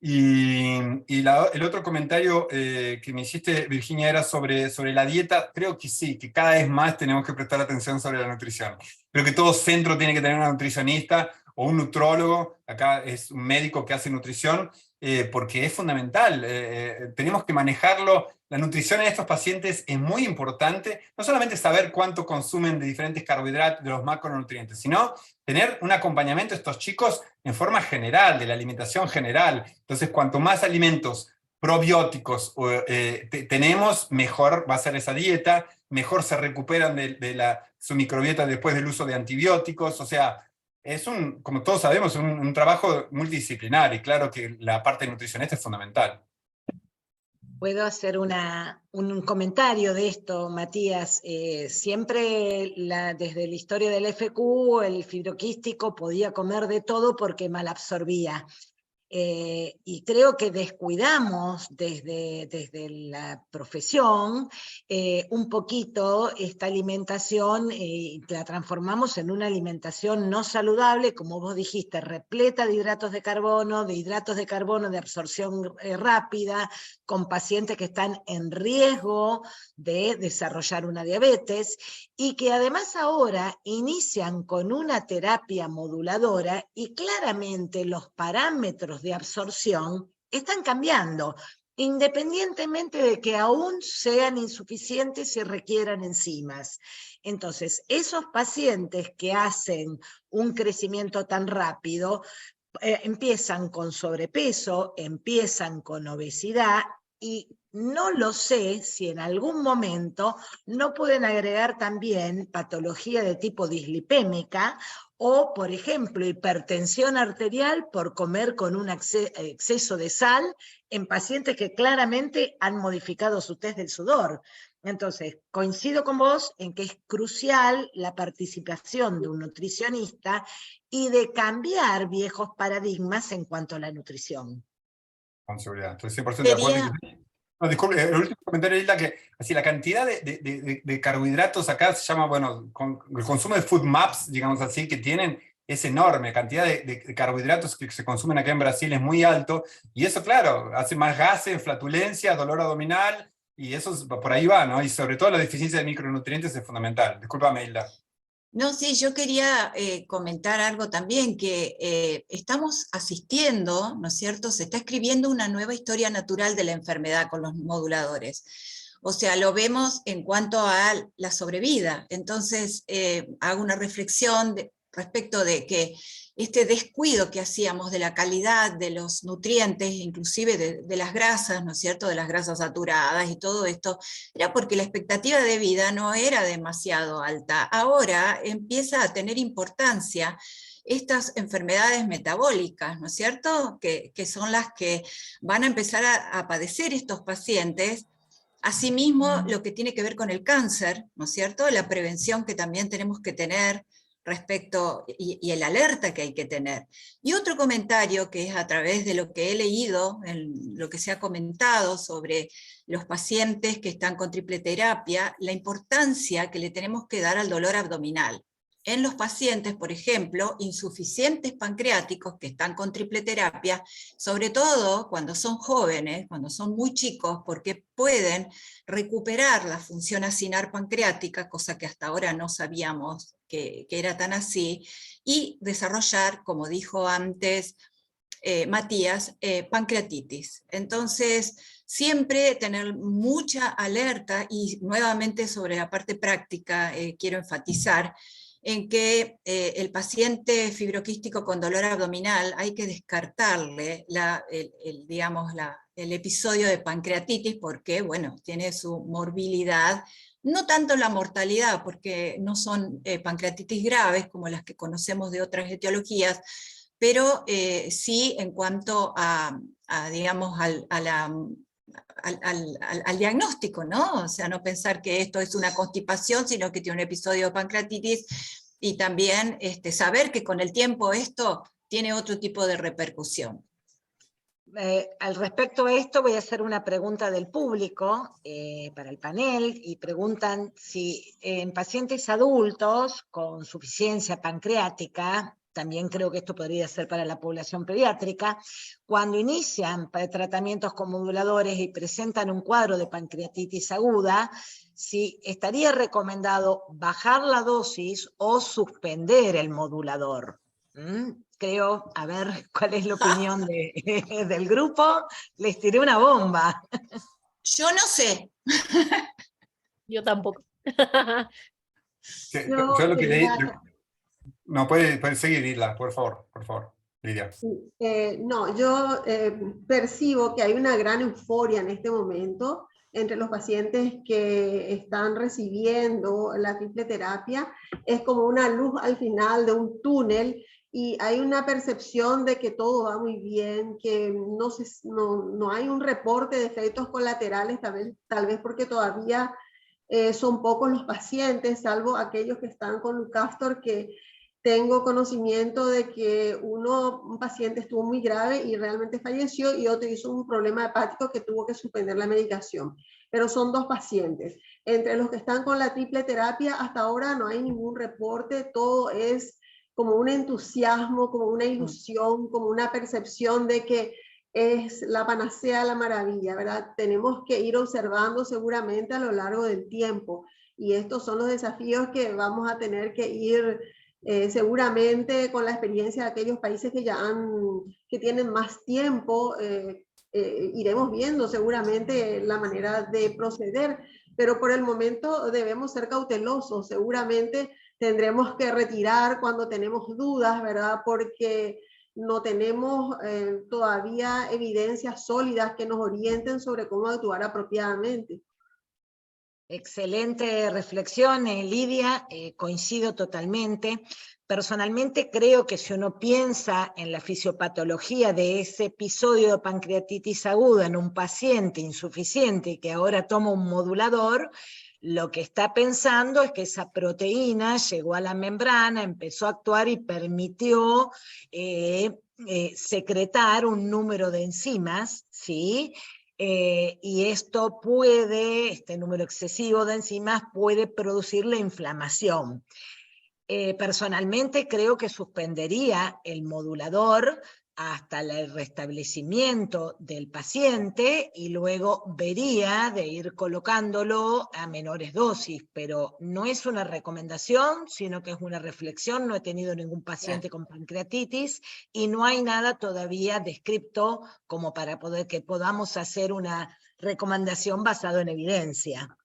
Y el otro comentario que me hiciste, Virginia, era sobre la dieta. Creo que sí, que cada vez más tenemos que prestar atención sobre la nutrición. Creo que todo centro tiene que tener una nutricionista o un nutrólogo, acá es un médico que hace nutrición, porque es fundamental. Tenemos que manejarlo. La nutrición en estos pacientes es muy importante, no solamente saber cuánto consumen de diferentes carbohidratos, de los macronutrientes, sino tener un acompañamiento de estos chicos en forma general, de la alimentación general. Entonces, cuanto más alimentos probióticos tenemos, mejor va a ser esa dieta, mejor se recuperan de su microbiota después del uso de antibióticos. O sea, como todos sabemos, un trabajo multidisciplinar, y claro que la parte nutricionista es fundamental. ¿Puedo hacer un comentario de esto, Matías? Siempre desde la historia del FQ, el fibroquístico podía comer de todo porque malabsorbía. Y creo que descuidamos desde la profesión un poquito esta alimentación y la transformamos en una alimentación no saludable, como vos dijiste, repleta de hidratos de carbono de absorción rápida, con pacientes que están en riesgo de desarrollar una diabetes y que además ahora inician con una terapia moduladora y claramente los parámetros de absorción están cambiando, independientemente de que aún sean insuficientes y requieran enzimas. Entonces, esos pacientes que hacen un crecimiento tan rápido, empiezan con sobrepeso, empiezan con obesidad y no lo sé si en algún momento no pueden agregar también patología de tipo dislipémica o, por ejemplo, hipertensión arterial por comer con un exceso de sal en pacientes que claramente han modificado su test del sudor. Entonces, coincido con vos en que es crucial la participación de un nutricionista y de cambiar viejos paradigmas en cuanto a la nutrición. Con seguridad, estoy 100% de acuerdo. No, disculpe, el último comentario, Hilda, que así, la cantidad de carbohidratos acá se llama, bueno, el consumo de food maps, digamos así, que tienen es enorme, cantidad de carbohidratos que se consumen acá en Brasil es muy alto, y eso, claro, hace más gases, flatulencia, dolor abdominal, y eso por ahí va, ¿no? Y sobre todo la deficiencia de micronutrientes es fundamental. Discúlpame, Hilda. No, sí, yo quería comentar algo también, que estamos asistiendo, ¿no es cierto? Se está escribiendo una nueva historia natural de la enfermedad con los moduladores. O sea, lo vemos en cuanto a la sobrevida. Entonces, hago una reflexión respecto de que este descuido que hacíamos de la calidad de los nutrientes, inclusive de las grasas, ¿no es cierto?, de las grasas saturadas y todo esto, era porque la expectativa de vida no era demasiado alta. Ahora empieza a tener importancia estas enfermedades metabólicas, ¿no es cierto?, que son las que van a empezar a padecer estos pacientes. Asimismo, lo que tiene que ver con el cáncer, ¿no es cierto?, la prevención que también tenemos que tener respecto, y el alerta que hay que tener. Y otro comentario que es a través de lo que he leído, en lo que se ha comentado sobre los pacientes que están con triple terapia, la importancia que le tenemos que dar al dolor abdominal. En los pacientes, por ejemplo, insuficientes pancreáticos que están con triple terapia, sobre todo cuando son jóvenes, cuando son muy chicos, porque pueden recuperar la función acinar pancreática, cosa que hasta ahora no sabíamos que era tan así, y desarrollar, como dijo antes Matías, pancreatitis. Entonces, siempre tener mucha alerta, y nuevamente sobre la parte práctica quiero enfatizar en que el paciente fibroquístico con dolor abdominal hay que descartarle el episodio de pancreatitis porque, bueno, tiene su morbilidad, no tanto la mortalidad, porque no son pancreatitis graves como las que conocemos de otras etiologías, pero sí en cuanto digamos, al diagnóstico, ¿no? O sea, no pensar que esto es una constipación, sino que tiene un episodio de pancreatitis, y también saber que con el tiempo esto tiene otro tipo de repercusión. Al respecto a esto voy a hacer una pregunta del público para el panel, y preguntan si en pacientes adultos con suficiencia pancreática, también creo que esto podría ser para la población pediátrica, cuando inician tratamientos con moduladores y presentan un cuadro de pancreatitis aguda, si estaría recomendado bajar la dosis o suspender el modulador. Creo, a ver cuál es la opinión del grupo. Les tiré una bomba. Yo no sé. Yo tampoco. Yo lo que leí... No, puede seguir, Hilda, por favor, Lidia. No, yo percibo que hay una gran euforia en este momento entre los pacientes que están recibiendo la triple terapia. Es como una luz al final de un túnel, y hay una percepción de que todo va muy bien, que no hay un reporte de efectos colaterales, tal vez porque todavía son pocos los pacientes, salvo aquellos que están con Lucastor, que tengo conocimiento de que un paciente estuvo muy grave y realmente falleció, y otro hizo un problema hepático que tuvo que suspender la medicación. Pero son 2 pacientes. Entre los que están con la triple terapia, hasta ahora no hay ningún reporte, todo es como un entusiasmo, como una ilusión, como una percepción de que es la panacea, la maravilla, ¿verdad? Tenemos que ir observando seguramente a lo largo del tiempo, y estos son los desafíos que vamos a tener que ir seguramente con la experiencia de aquellos países que tienen más tiempo, iremos viendo seguramente la manera de proceder, pero por el momento debemos ser cautelosos. Seguramente tendremos que retirar cuando tenemos dudas, ¿verdad? Porque no tenemos todavía evidencias sólidas que nos orienten sobre cómo actuar apropiadamente. Excelente reflexión, Lidia, coincido totalmente. Personalmente creo que si uno piensa en la fisiopatología de ese episodio de pancreatitis aguda en un paciente insuficiente y que ahora toma un modulador, lo que está pensando es que esa proteína llegó a la membrana, empezó a actuar y permitió secretar un número de enzimas, ¿sí? Y esto puede, este número excesivo de enzimas puede producir la inflamación. Personalmente creo que suspendería el modulador hasta el restablecimiento del paciente y luego vería de ir colocándolo a menores dosis, pero no es una recomendación, sino que es una reflexión. No he tenido ningún paciente con pancreatitis y no hay nada todavía descrito como para poder que podamos hacer una recomendación basada en evidencia.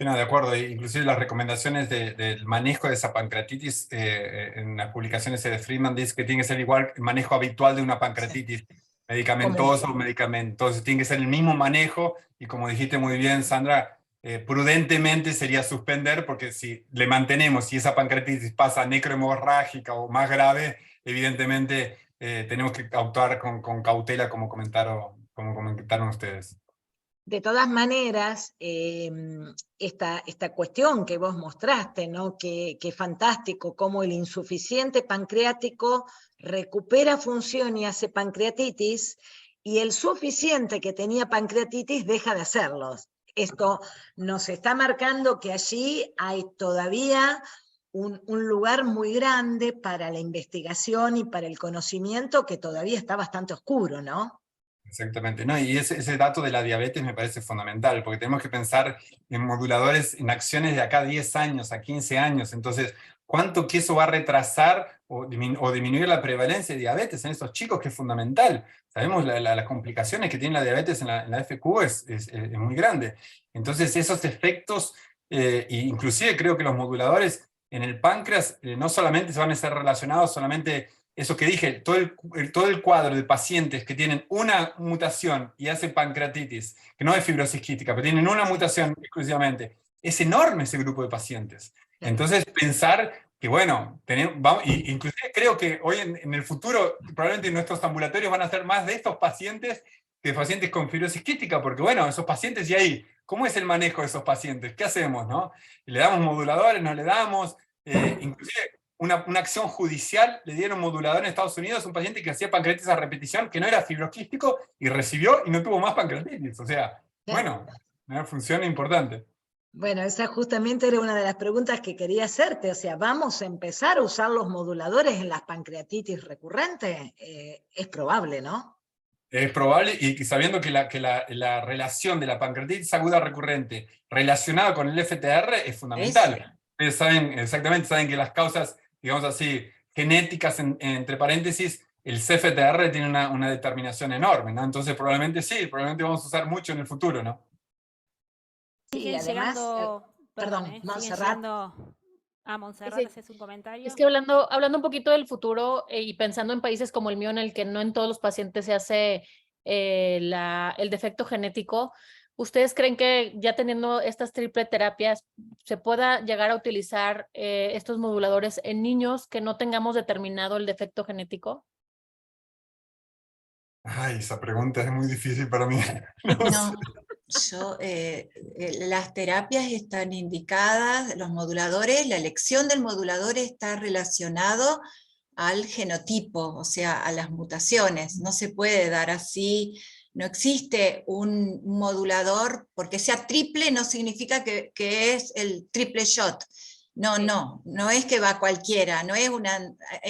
No, de acuerdo, inclusive las recomendaciones del manejo de esa pancreatitis en las publicaciones de Friedman dice que tiene que ser igual el manejo habitual de una pancreatitis, medicamentoso o medicamentoso, tiene que ser el mismo manejo y como dijiste muy bien, Sandra, prudentemente sería suspender porque si le mantenemos y esa pancreatitis pasa necrohemorrágica o más grave, evidentemente tenemos que actuar con cautela como comentaron ustedes. De todas maneras, esta cuestión que vos mostraste, ¿no? que fantástico, cómo el insuficiente pancreático recupera función y hace pancreatitis, y el suficiente que tenía pancreatitis deja de hacerlo. Esto nos está marcando que allí hay todavía un lugar muy grande para la investigación y para el conocimiento que todavía está bastante oscuro, ¿no? Exactamente, ¿no? Y ese dato de la diabetes me parece fundamental, porque tenemos que pensar en moduladores, en acciones de acá a 10 años, a 15 años. Entonces, ¿cuánto que eso va a retrasar o disminuir la prevalencia de diabetes en estos chicos? Que es fundamental. Sabemos las complicaciones que tiene la diabetes en la FQ es muy grande. Entonces, esos efectos, inclusive creo que los moduladores en el páncreas no solamente se van a estar relacionados solamente eso que dije, todo el cuadro de pacientes que tienen una mutación y hacen pancreatitis, que no es fibrosis quística, pero tienen una mutación exclusivamente, es enorme ese grupo de pacientes. Entonces, pensar que, bueno, inclusive creo que hoy en el futuro, probablemente nuestros ambulatorios van a ser más de estos pacientes que de pacientes con fibrosis quística, porque, bueno, esos pacientes, y ahí, ¿cómo es el manejo de esos pacientes? ¿Qué hacemos, no? ¿Le damos moduladores? ¿No le damos? Inclusive, una acción judicial, le dieron modulador en Estados Unidos a un paciente que hacía pancreatitis a repetición, que no era fibroquístico, y recibió y no tuvo más pancreatitis. O sea, bueno, una función importante. Bueno, esa justamente era una de las preguntas que quería hacerte. O sea, ¿vamos a empezar a usar los moduladores en las pancreatitis recurrentes? Es probable, ¿no? Es probable, y sabiendo que la relación de la pancreatitis aguda recurrente relacionada con el FTR es fundamental. Ustedes saben, exactamente, saben que las causas, digamos así, genéticas, entre paréntesis, el CFTR tiene una determinación enorme, ¿no? Entonces probablemente sí, probablemente vamos a usar mucho en el futuro, ¿no? Sí, Siguen además, llegando, perdón, siguen Montserrat. llegando a Montserrat, ¿haces un comentario? Es que hablando un poquito del futuro y pensando en países como el mío, en el que no en todos los pacientes se hace el defecto genético, ¿ustedes creen que ya teniendo estas triple terapias se pueda llegar a utilizar estos moduladores en niños que no tengamos determinado el defecto genético? Ay, esa pregunta es muy difícil para mí. Las terapias están indicadas, los moduladores, la elección del modulador está relacionado al genotipo, o sea, a las mutaciones. No se puede dar así, no existe un modulador, porque sea triple no significa que es el triple shot. No es que va cualquiera, no es un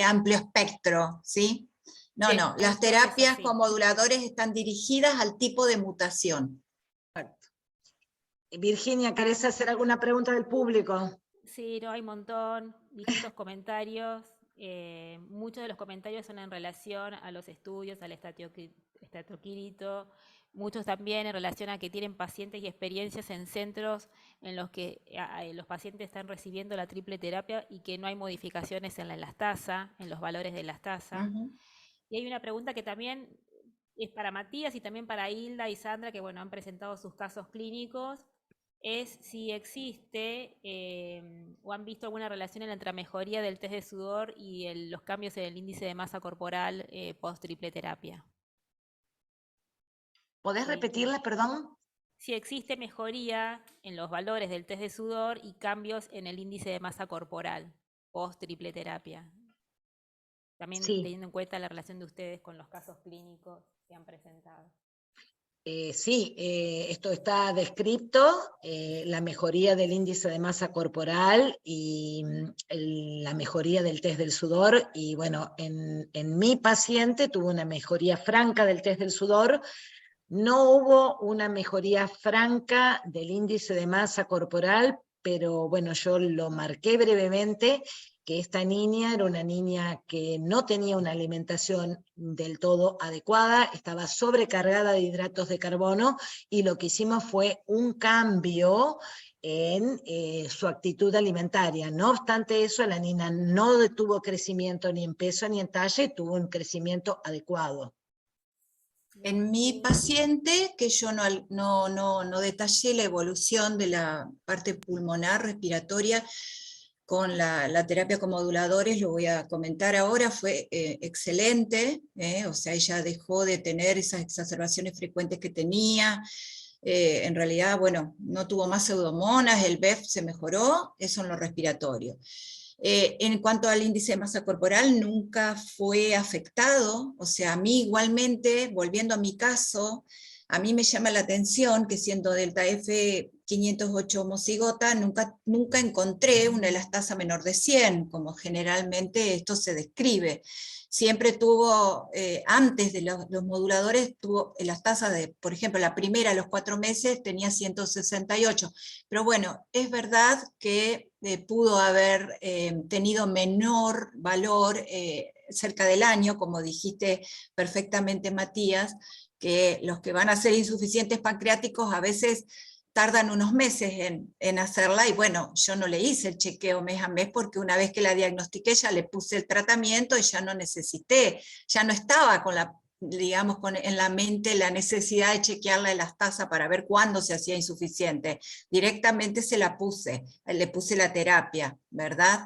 amplio espectro, ¿sí? No, las terapias con moduladores están dirigidas al tipo de mutación. Virginia, ¿querés hacer alguna pregunta del público? Sí, no, hay un montón, distintos comentarios. Muchos de los comentarios son en relación a los estudios, al estatoquirito, muchos también en relación a que tienen pacientes y experiencias en centros en los que los pacientes están recibiendo la triple terapia y que no hay modificaciones en la elastasa, en los valores de elastasa. Ujú. Y hay una pregunta que también es para Matías y también para Hilda y Sandra, que bueno, han presentado sus casos clínicos, es si existe o han visto alguna relación entre la mejoría del test de sudor y los cambios en el índice de masa corporal post triple terapia. ¿Podés repetirla, perdón? Si existe mejoría en los valores del test de sudor y cambios en el índice de masa corporal post triple terapia. También Sí. teniendo en cuenta la relación de ustedes con los casos clínicos que han presentado. Sí, esto está descrito, la mejoría del índice de masa corporal y la mejoría del test del sudor, y bueno, en mi paciente tuvo una mejoría franca del test del sudor, no hubo una mejoría franca del índice de masa corporal, pero bueno, yo lo marqué brevemente, que esta niña era una niña que no tenía una alimentación del todo adecuada, estaba sobrecargada de hidratos de carbono, y lo que hicimos fue un cambio en su actitud alimentaria. No obstante eso, la niña no tuvo crecimiento ni en peso ni en talla, y tuvo un crecimiento adecuado. En mi paciente, que yo no detallé la evolución de la parte pulmonar respiratoria con la terapia con moduladores, lo voy a comentar ahora, fue excelente, o sea, ella dejó de tener esas exacerbaciones frecuentes que tenía, en realidad, bueno, no tuvo más pseudomonas, el BEF se mejoró, eso en lo respiratorio. En cuanto al índice de masa corporal, nunca fue afectado, o sea, a mí igualmente, volviendo a mi caso, a mí me llama la atención que siendo delta F 508 homocigota, nunca encontré una elastasa menor de 100, como generalmente esto se describe. Siempre tuvo, antes de los moduladores, tuvo elastasa de, por ejemplo, la primera a los 4 meses tenía 168, pero bueno, es verdad que pudo haber tenido menor valor cerca del año, como dijiste perfectamente, Matías, que los que van a ser insuficientes pancreáticos a veces tardan unos meses en hacerla, y bueno, yo no le hice el chequeo mes a mes porque una vez que la diagnostiqué ya le puse el tratamiento y ya no necesité, ya no estaba con la, digamos, en la mente la necesidad de chequear la elastasa para ver cuándo se hacía insuficiente. Directamente se la puse, le puse la terapia, ¿verdad?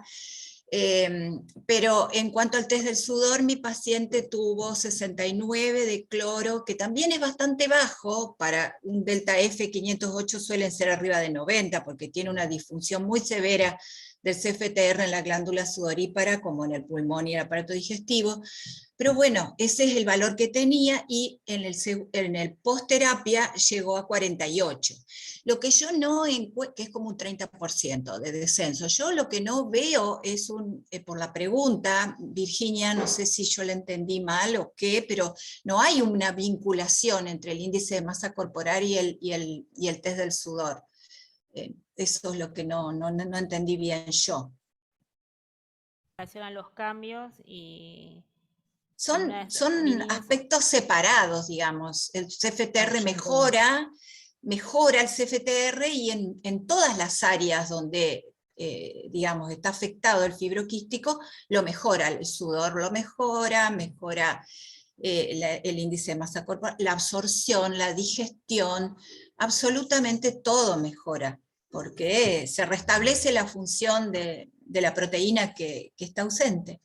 Pero en cuanto al test del sudor, mi paciente tuvo 69 de cloro, que también es bastante bajo, para un delta F 508 suelen ser arriba de 90, porque tiene una disfunción muy severa del CFTR en la glándula sudorípara, como en el pulmón y el aparato digestivo. Pero bueno, ese es el valor que tenía, y en el post-terapia llegó a 48. Lo que yo no encuentro, que es como un 30% de descenso, yo lo que no veo es por la pregunta, Virginia, no sé si yo la entendí mal o qué, pero no hay una vinculación entre el índice de masa corporal y el test del sudor. Eso es lo que no entendí bien yo. Relacionan los cambios y... Son aspectos separados, digamos. El CFTR mejora el CFTR, y en todas las áreas donde, digamos, está afectado el fibroquístico, lo mejora. El sudor lo mejora el índice de masa corporal, la absorción, la digestión, absolutamente todo mejora, porque se restablece la función de la proteína que está ausente.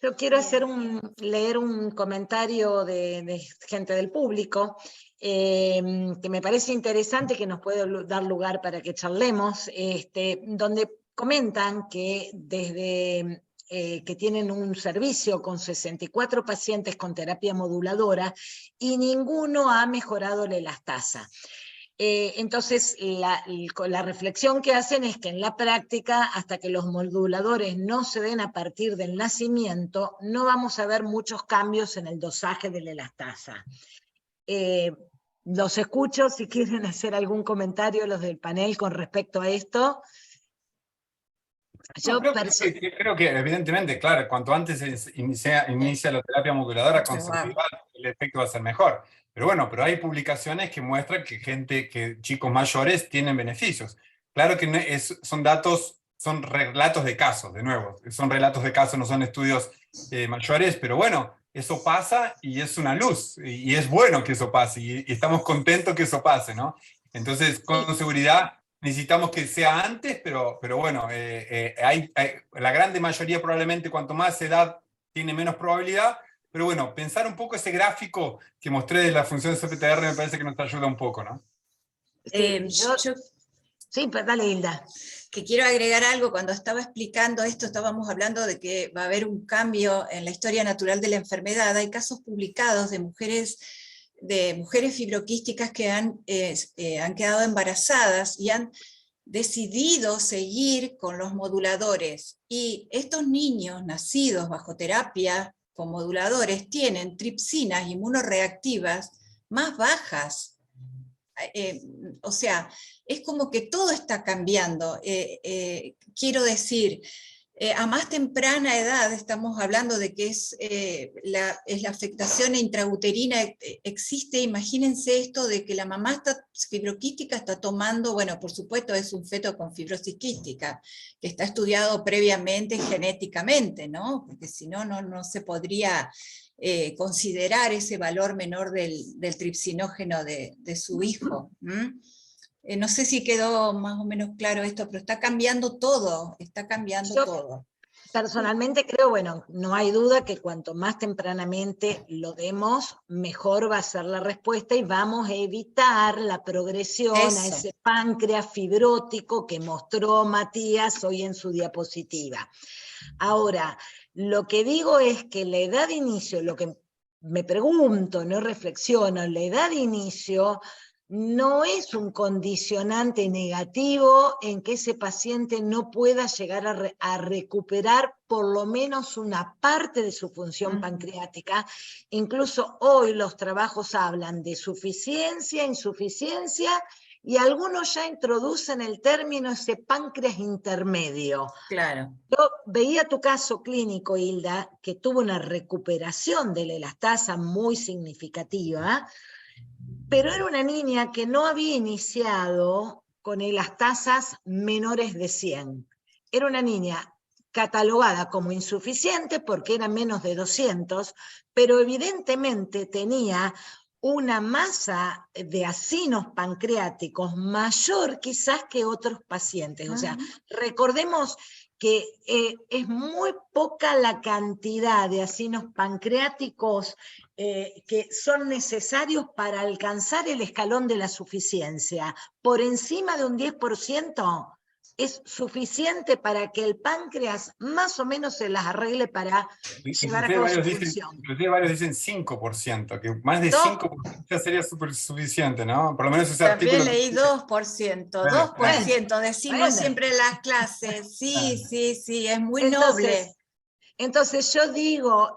Yo quiero leer un comentario de gente del público que me parece interesante, que nos puede dar lugar para que charlemos, donde comentan que desde que tienen un servicio con 64 pacientes con terapia moduladora y ninguno ha mejorado la elastasa. Entonces, la reflexión que hacen es que en la práctica, hasta que los moduladores no se den a partir del nacimiento, no vamos a ver muchos cambios en el dosaje de la elastasa. Los escucho si quieren hacer algún comentario los del panel con respecto a esto. Creo que evidentemente, claro, cuanto antes inicia la terapia moduladora con seguridad, el efecto va a ser mejor. Pero bueno, pero hay publicaciones que muestran que chicos mayores tienen beneficios. Claro que son datos, son relatos de casos, de nuevo, son relatos de casos, no son estudios mayores, pero bueno, eso pasa y es una luz, y es bueno que eso pase, y estamos contentos que eso pase, ¿no? Entonces, con seguridad, necesitamos que sea antes, pero bueno, la grande mayoría probablemente, cuanto más edad tiene menos probabilidad, pero bueno, pensar un poco ese gráfico que mostré de la función CFTR me parece que nos ayuda un poco, ¿no? Sí, pero dale, Hilda. Que quiero agregar algo. Cuando estaba explicando esto, estábamos hablando de que va a haber un cambio en la historia natural de la enfermedad. Hay casos publicados de mujeres fibroquísticas que han quedado embarazadas y han decidido seguir con los moduladores. Y estos niños nacidos bajo terapia con moduladores tienen tripsinas inmunorreactivas más bajas. O sea, es como que todo está cambiando. Quiero decir, a más temprana edad estamos hablando de que es la afectación intrauterina existe. Imagínense esto de que la mamá fibroquística está tomando, bueno, por supuesto es un feto con fibrosis quística, que está estudiado previamente genéticamente, ¿no? Porque si no, no se podría considerar ese valor menor del tripsinógeno de su hijo. No sé si quedó más o menos claro esto, pero está cambiando todo, todo. Personalmente creo, bueno, no hay duda que cuanto más tempranamente lo demos, mejor va a ser la respuesta y vamos a evitar la progresión a ese páncreas fibrótico que mostró Matías hoy en su diapositiva. Ahora, lo que digo es que la edad de inicio, lo que me pregunto, no reflexiono, la edad de inicio no es un condicionante negativo en que ese paciente no pueda llegar a recuperar por lo menos una parte de su función pancreática. Incluso hoy los trabajos hablan de suficiencia, insuficiencia, y algunos ya introducen el término ese páncreas intermedio. Claro. Yo veía tu caso clínico, Hilda, que tuvo una recuperación de la elastasa muy significativa, pero era una niña que no había iniciado con elastasas menores de 100. Era una niña catalogada como insuficiente porque era menos de 200, pero evidentemente tenía una masa de acinos pancreáticos mayor quizás que otros pacientes. O sea, recordemos que es muy poca la cantidad de acinos pancreáticos que son necesarios para alcanzar el escalón de la suficiencia. Por encima de un 10% es suficiente para que el páncreas más o menos se las arregle para llevar a cabo su función. Inclusive varios dicen 5%, que más de 5% ya sería suficiente, ¿no? Por lo menos ese artículo. También leí 2%, 2%, decimos siempre en las clases. Sí, es muy noble. Entonces yo digo,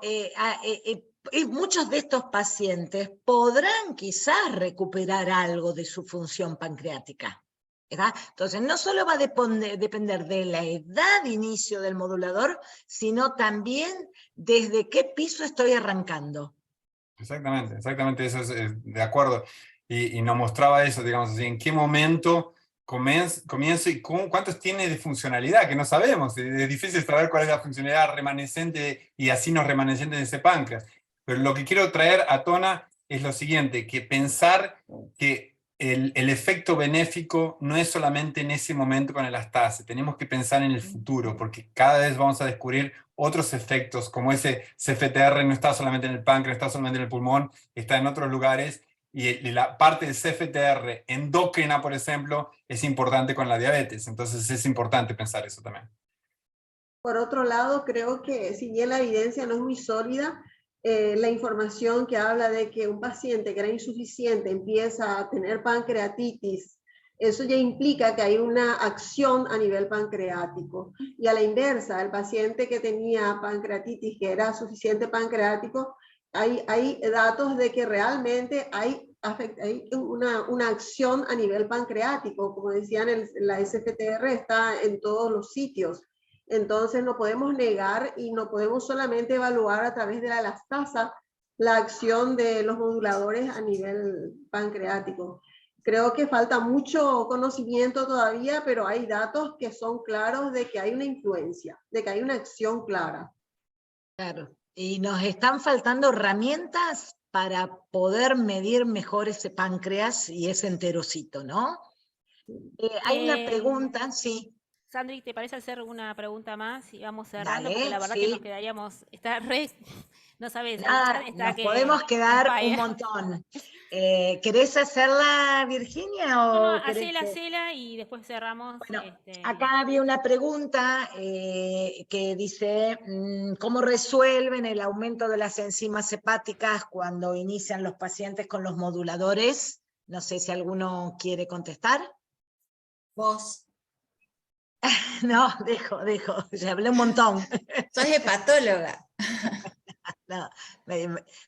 muchos de estos pacientes podrán quizás recuperar algo de su función pancreática, ¿verdad? Entonces no solo va a depender de la edad de inicio del modulador, sino también desde qué piso estoy arrancando. Exactamente, eso es de acuerdo. Y nos mostraba eso, digamos así, en qué momento comienzo y cuántos tiene de funcionalidad, que no sabemos. Es difícil saber cuál es la funcionalidad remanescente y acinos remanescentes de ese páncreas. Pero lo que quiero traer a tona es lo siguiente, que pensar que el efecto benéfico no es solamente en ese momento con el elastase, tenemos que pensar en el futuro, porque cada vez vamos a descubrir otros efectos, como ese CFTR no está solamente en el páncreas, no está solamente en el pulmón, está en otros lugares, y la parte del CFTR endocrina, por ejemplo, es importante con la diabetes, entonces es importante pensar eso también. Por otro lado, creo que si bien la evidencia no es muy sólida, la información que habla de que un paciente que era insuficiente empieza a tener pancreatitis, eso ya implica que hay una acción a nivel pancreático. Y a la inversa, el paciente que tenía pancreatitis, que era suficiente pancreático, hay datos de que realmente hay una acción a nivel pancreático. Como decían, la SFTR está en todos los sitios. Entonces no podemos negar y no podemos solamente evaluar a través de la elastasa la acción de los moduladores a nivel pancreático. Creo que falta mucho conocimiento todavía, pero hay datos que son claros de que hay una influencia, de que hay una acción clara. Claro, y nos están faltando herramientas para poder medir mejor ese páncreas y ese enterocito, ¿no? Hay una pregunta, sí. Sandri, ¿te parece hacer una pregunta más? Y vamos cerrando, porque Dale, la verdad que nos sí. quedaríamos, está re, no sabes, el Ah, chat está nos que podemos on quedar un fire. montón. ¿Querés hacerla, Virginia, No, o querés hacela, que...? hacela y después cerramos. Bueno, acá había una pregunta que dice, ¿cómo resuelven el aumento de las enzimas hepáticas cuando inician los pacientes con los moduladores? No sé si alguno quiere contestar. Vos, No, dejo, ya hablé un montón. sos hepatóloga. No,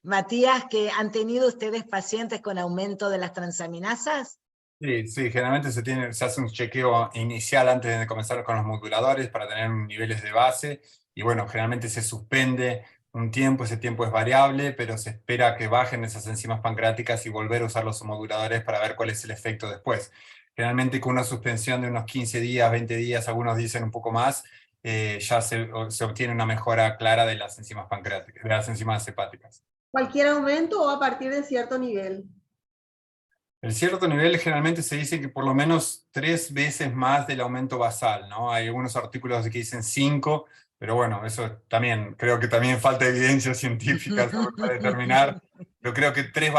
Matías, ¿que han tenido ustedes pacientes con aumento de las transaminasas? Sí, sí, generalmente se hace un chequeo inicial antes de comenzar con los moduladores para tener niveles de base, y bueno, generalmente se suspende un tiempo, ese tiempo es variable, pero se espera que bajen esas enzimas pancreáticas y volver a usar los moduladores para ver cuál es el efecto después. Generalmente con una suspensión de unos 15 días, 20 días, algunos dicen un poco más, ya se obtiene una mejora clara de las enzimas pancreáticas, de las enzimas hepáticas. ¿Cualquier aumento o a partir de cierto nivel? El cierto nivel generalmente se dice que por lo menos 3 veces más del aumento basal, ¿no? Hay algunos artículos que dicen 5, pero bueno, eso también, creo que también falta evidencia científica para determinar. Yo creo que 3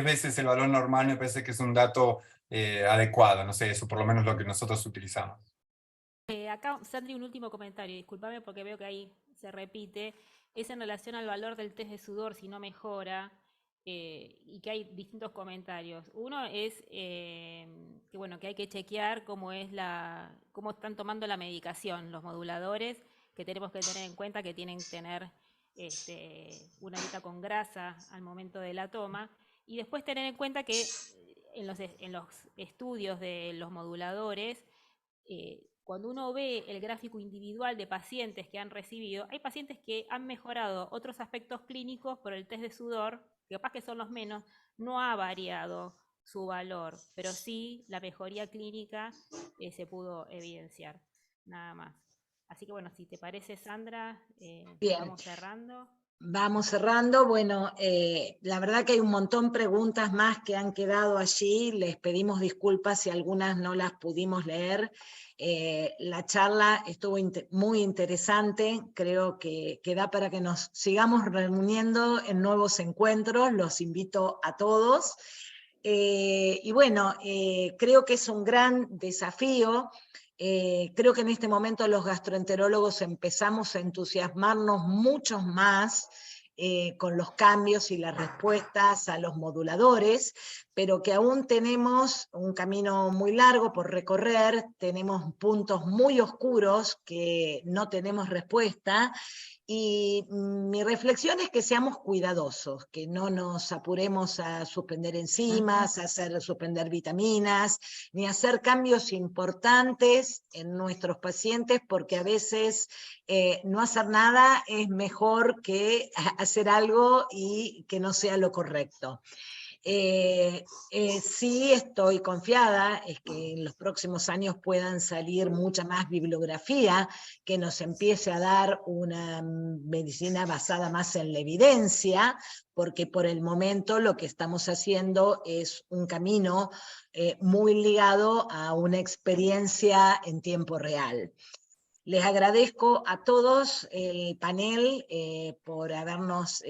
veces el valor normal me parece que es un dato adecuado, no sé, eso por lo menos lo que nosotros utilizamos. Acá, Sandri, un último comentario, discúlpame porque veo que ahí se repite, es en relación al valor del test de sudor, si no mejora, y que hay distintos comentarios. Uno es que, bueno, que hay que chequear cómo están tomando la medicación los moduladores, que tenemos que tener en cuenta que tienen que tener una dieta con grasa al momento de la toma, y después tener en cuenta que en los estudios de los moduladores, cuando uno ve el gráfico individual de pacientes que han recibido, hay pacientes que han mejorado otros aspectos clínicos, pero el test de sudor, que capaz que son los menos, no ha variado su valor, pero sí la mejoría clínica se pudo evidenciar, nada más. Así que bueno, si te parece, Sandra, Bien. vamos cerrando. Vamos cerrando. Bueno, la verdad que hay un montón de preguntas más que han quedado allí. Les pedimos disculpas si algunas no las pudimos leer. La charla estuvo muy interesante. Creo que da para que nos sigamos reuniendo en nuevos encuentros. Los invito a todos. Y bueno, creo que es un gran desafío. Creo que en este momento los gastroenterólogos empezamos a entusiasmarnos mucho más con los cambios y las respuestas a los moduladores, pero que aún tenemos un camino muy largo por recorrer, tenemos puntos muy oscuros que no tenemos respuesta, y mi reflexión es que seamos cuidadosos, que no nos apuremos a suspender enzimas, a hacer suspender vitaminas, ni a hacer cambios importantes en nuestros pacientes, porque a veces no hacer nada es mejor que hacer algo y que no sea lo correcto. Sí estoy confiada, es que en los próximos años puedan salir mucha más bibliografía que nos empiece a dar una medicina basada más en la evidencia, porque por el momento lo que estamos haciendo es un camino muy ligado a una experiencia en tiempo real. Les agradezco a todos el panel por habernos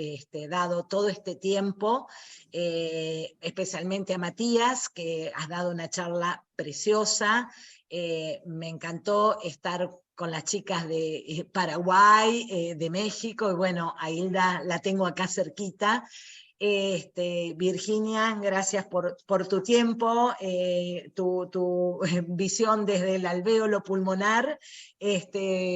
dado todo este tiempo, especialmente a Matías, que has dado una charla preciosa. Me encantó estar con las chicas de Paraguay, de México, y bueno, a Hilda la tengo acá cerquita. Virginia, gracias por tu tiempo, tu visión desde el alvéolo pulmonar,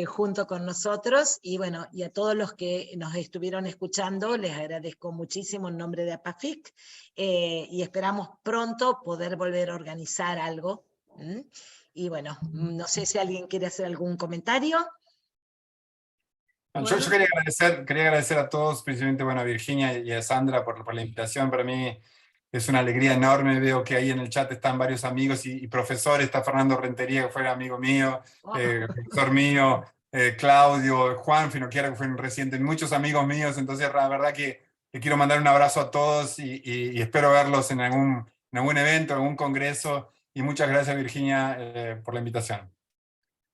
junto con nosotros, y bueno, y a todos los que nos estuvieron escuchando, les agradezco muchísimo en nombre de APAFIC, y esperamos pronto poder volver a organizar algo. Y bueno, no sé si alguien quiere hacer algún comentario. Yo quería agradecer a todos, principalmente bueno, a Virginia y a Sandra por la invitación. Para mí es una alegría enorme. Veo que ahí en el chat están varios amigos y profesores. Está Fernando Rentería, que fue amigo mío, profesor mío, Claudio, Juan Finocchiara, que fue un reciente, muchos amigos míos. Entonces, la verdad que quiero mandar un abrazo a todos y espero verlos en algún evento, en algún congreso. Y muchas gracias, Virginia, por la invitación.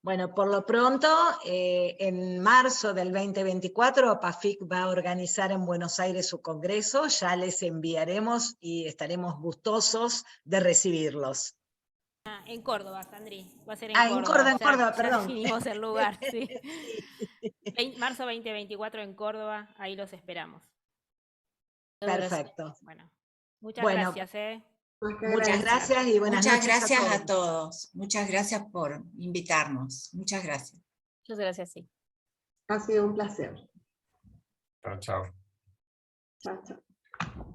Bueno, por lo pronto, en marzo del 2024, APAFIC va a organizar en Buenos Aires su congreso, ya les enviaremos y estaremos gustosos de recibirlos. En Córdoba, Sandri, va a ser En Córdoba, ya perdón. definimos el lugar, sí. Sí. Marzo 2024 en Córdoba, ahí los esperamos. Perfecto. Bueno, muchas gracias. Muchas gracias y buenas Muchas noches gracias a a todos. Muchas gracias por invitarnos. Muchas gracias. Muchas gracias, sí. Ha sido un placer. Chao. Chao, chao.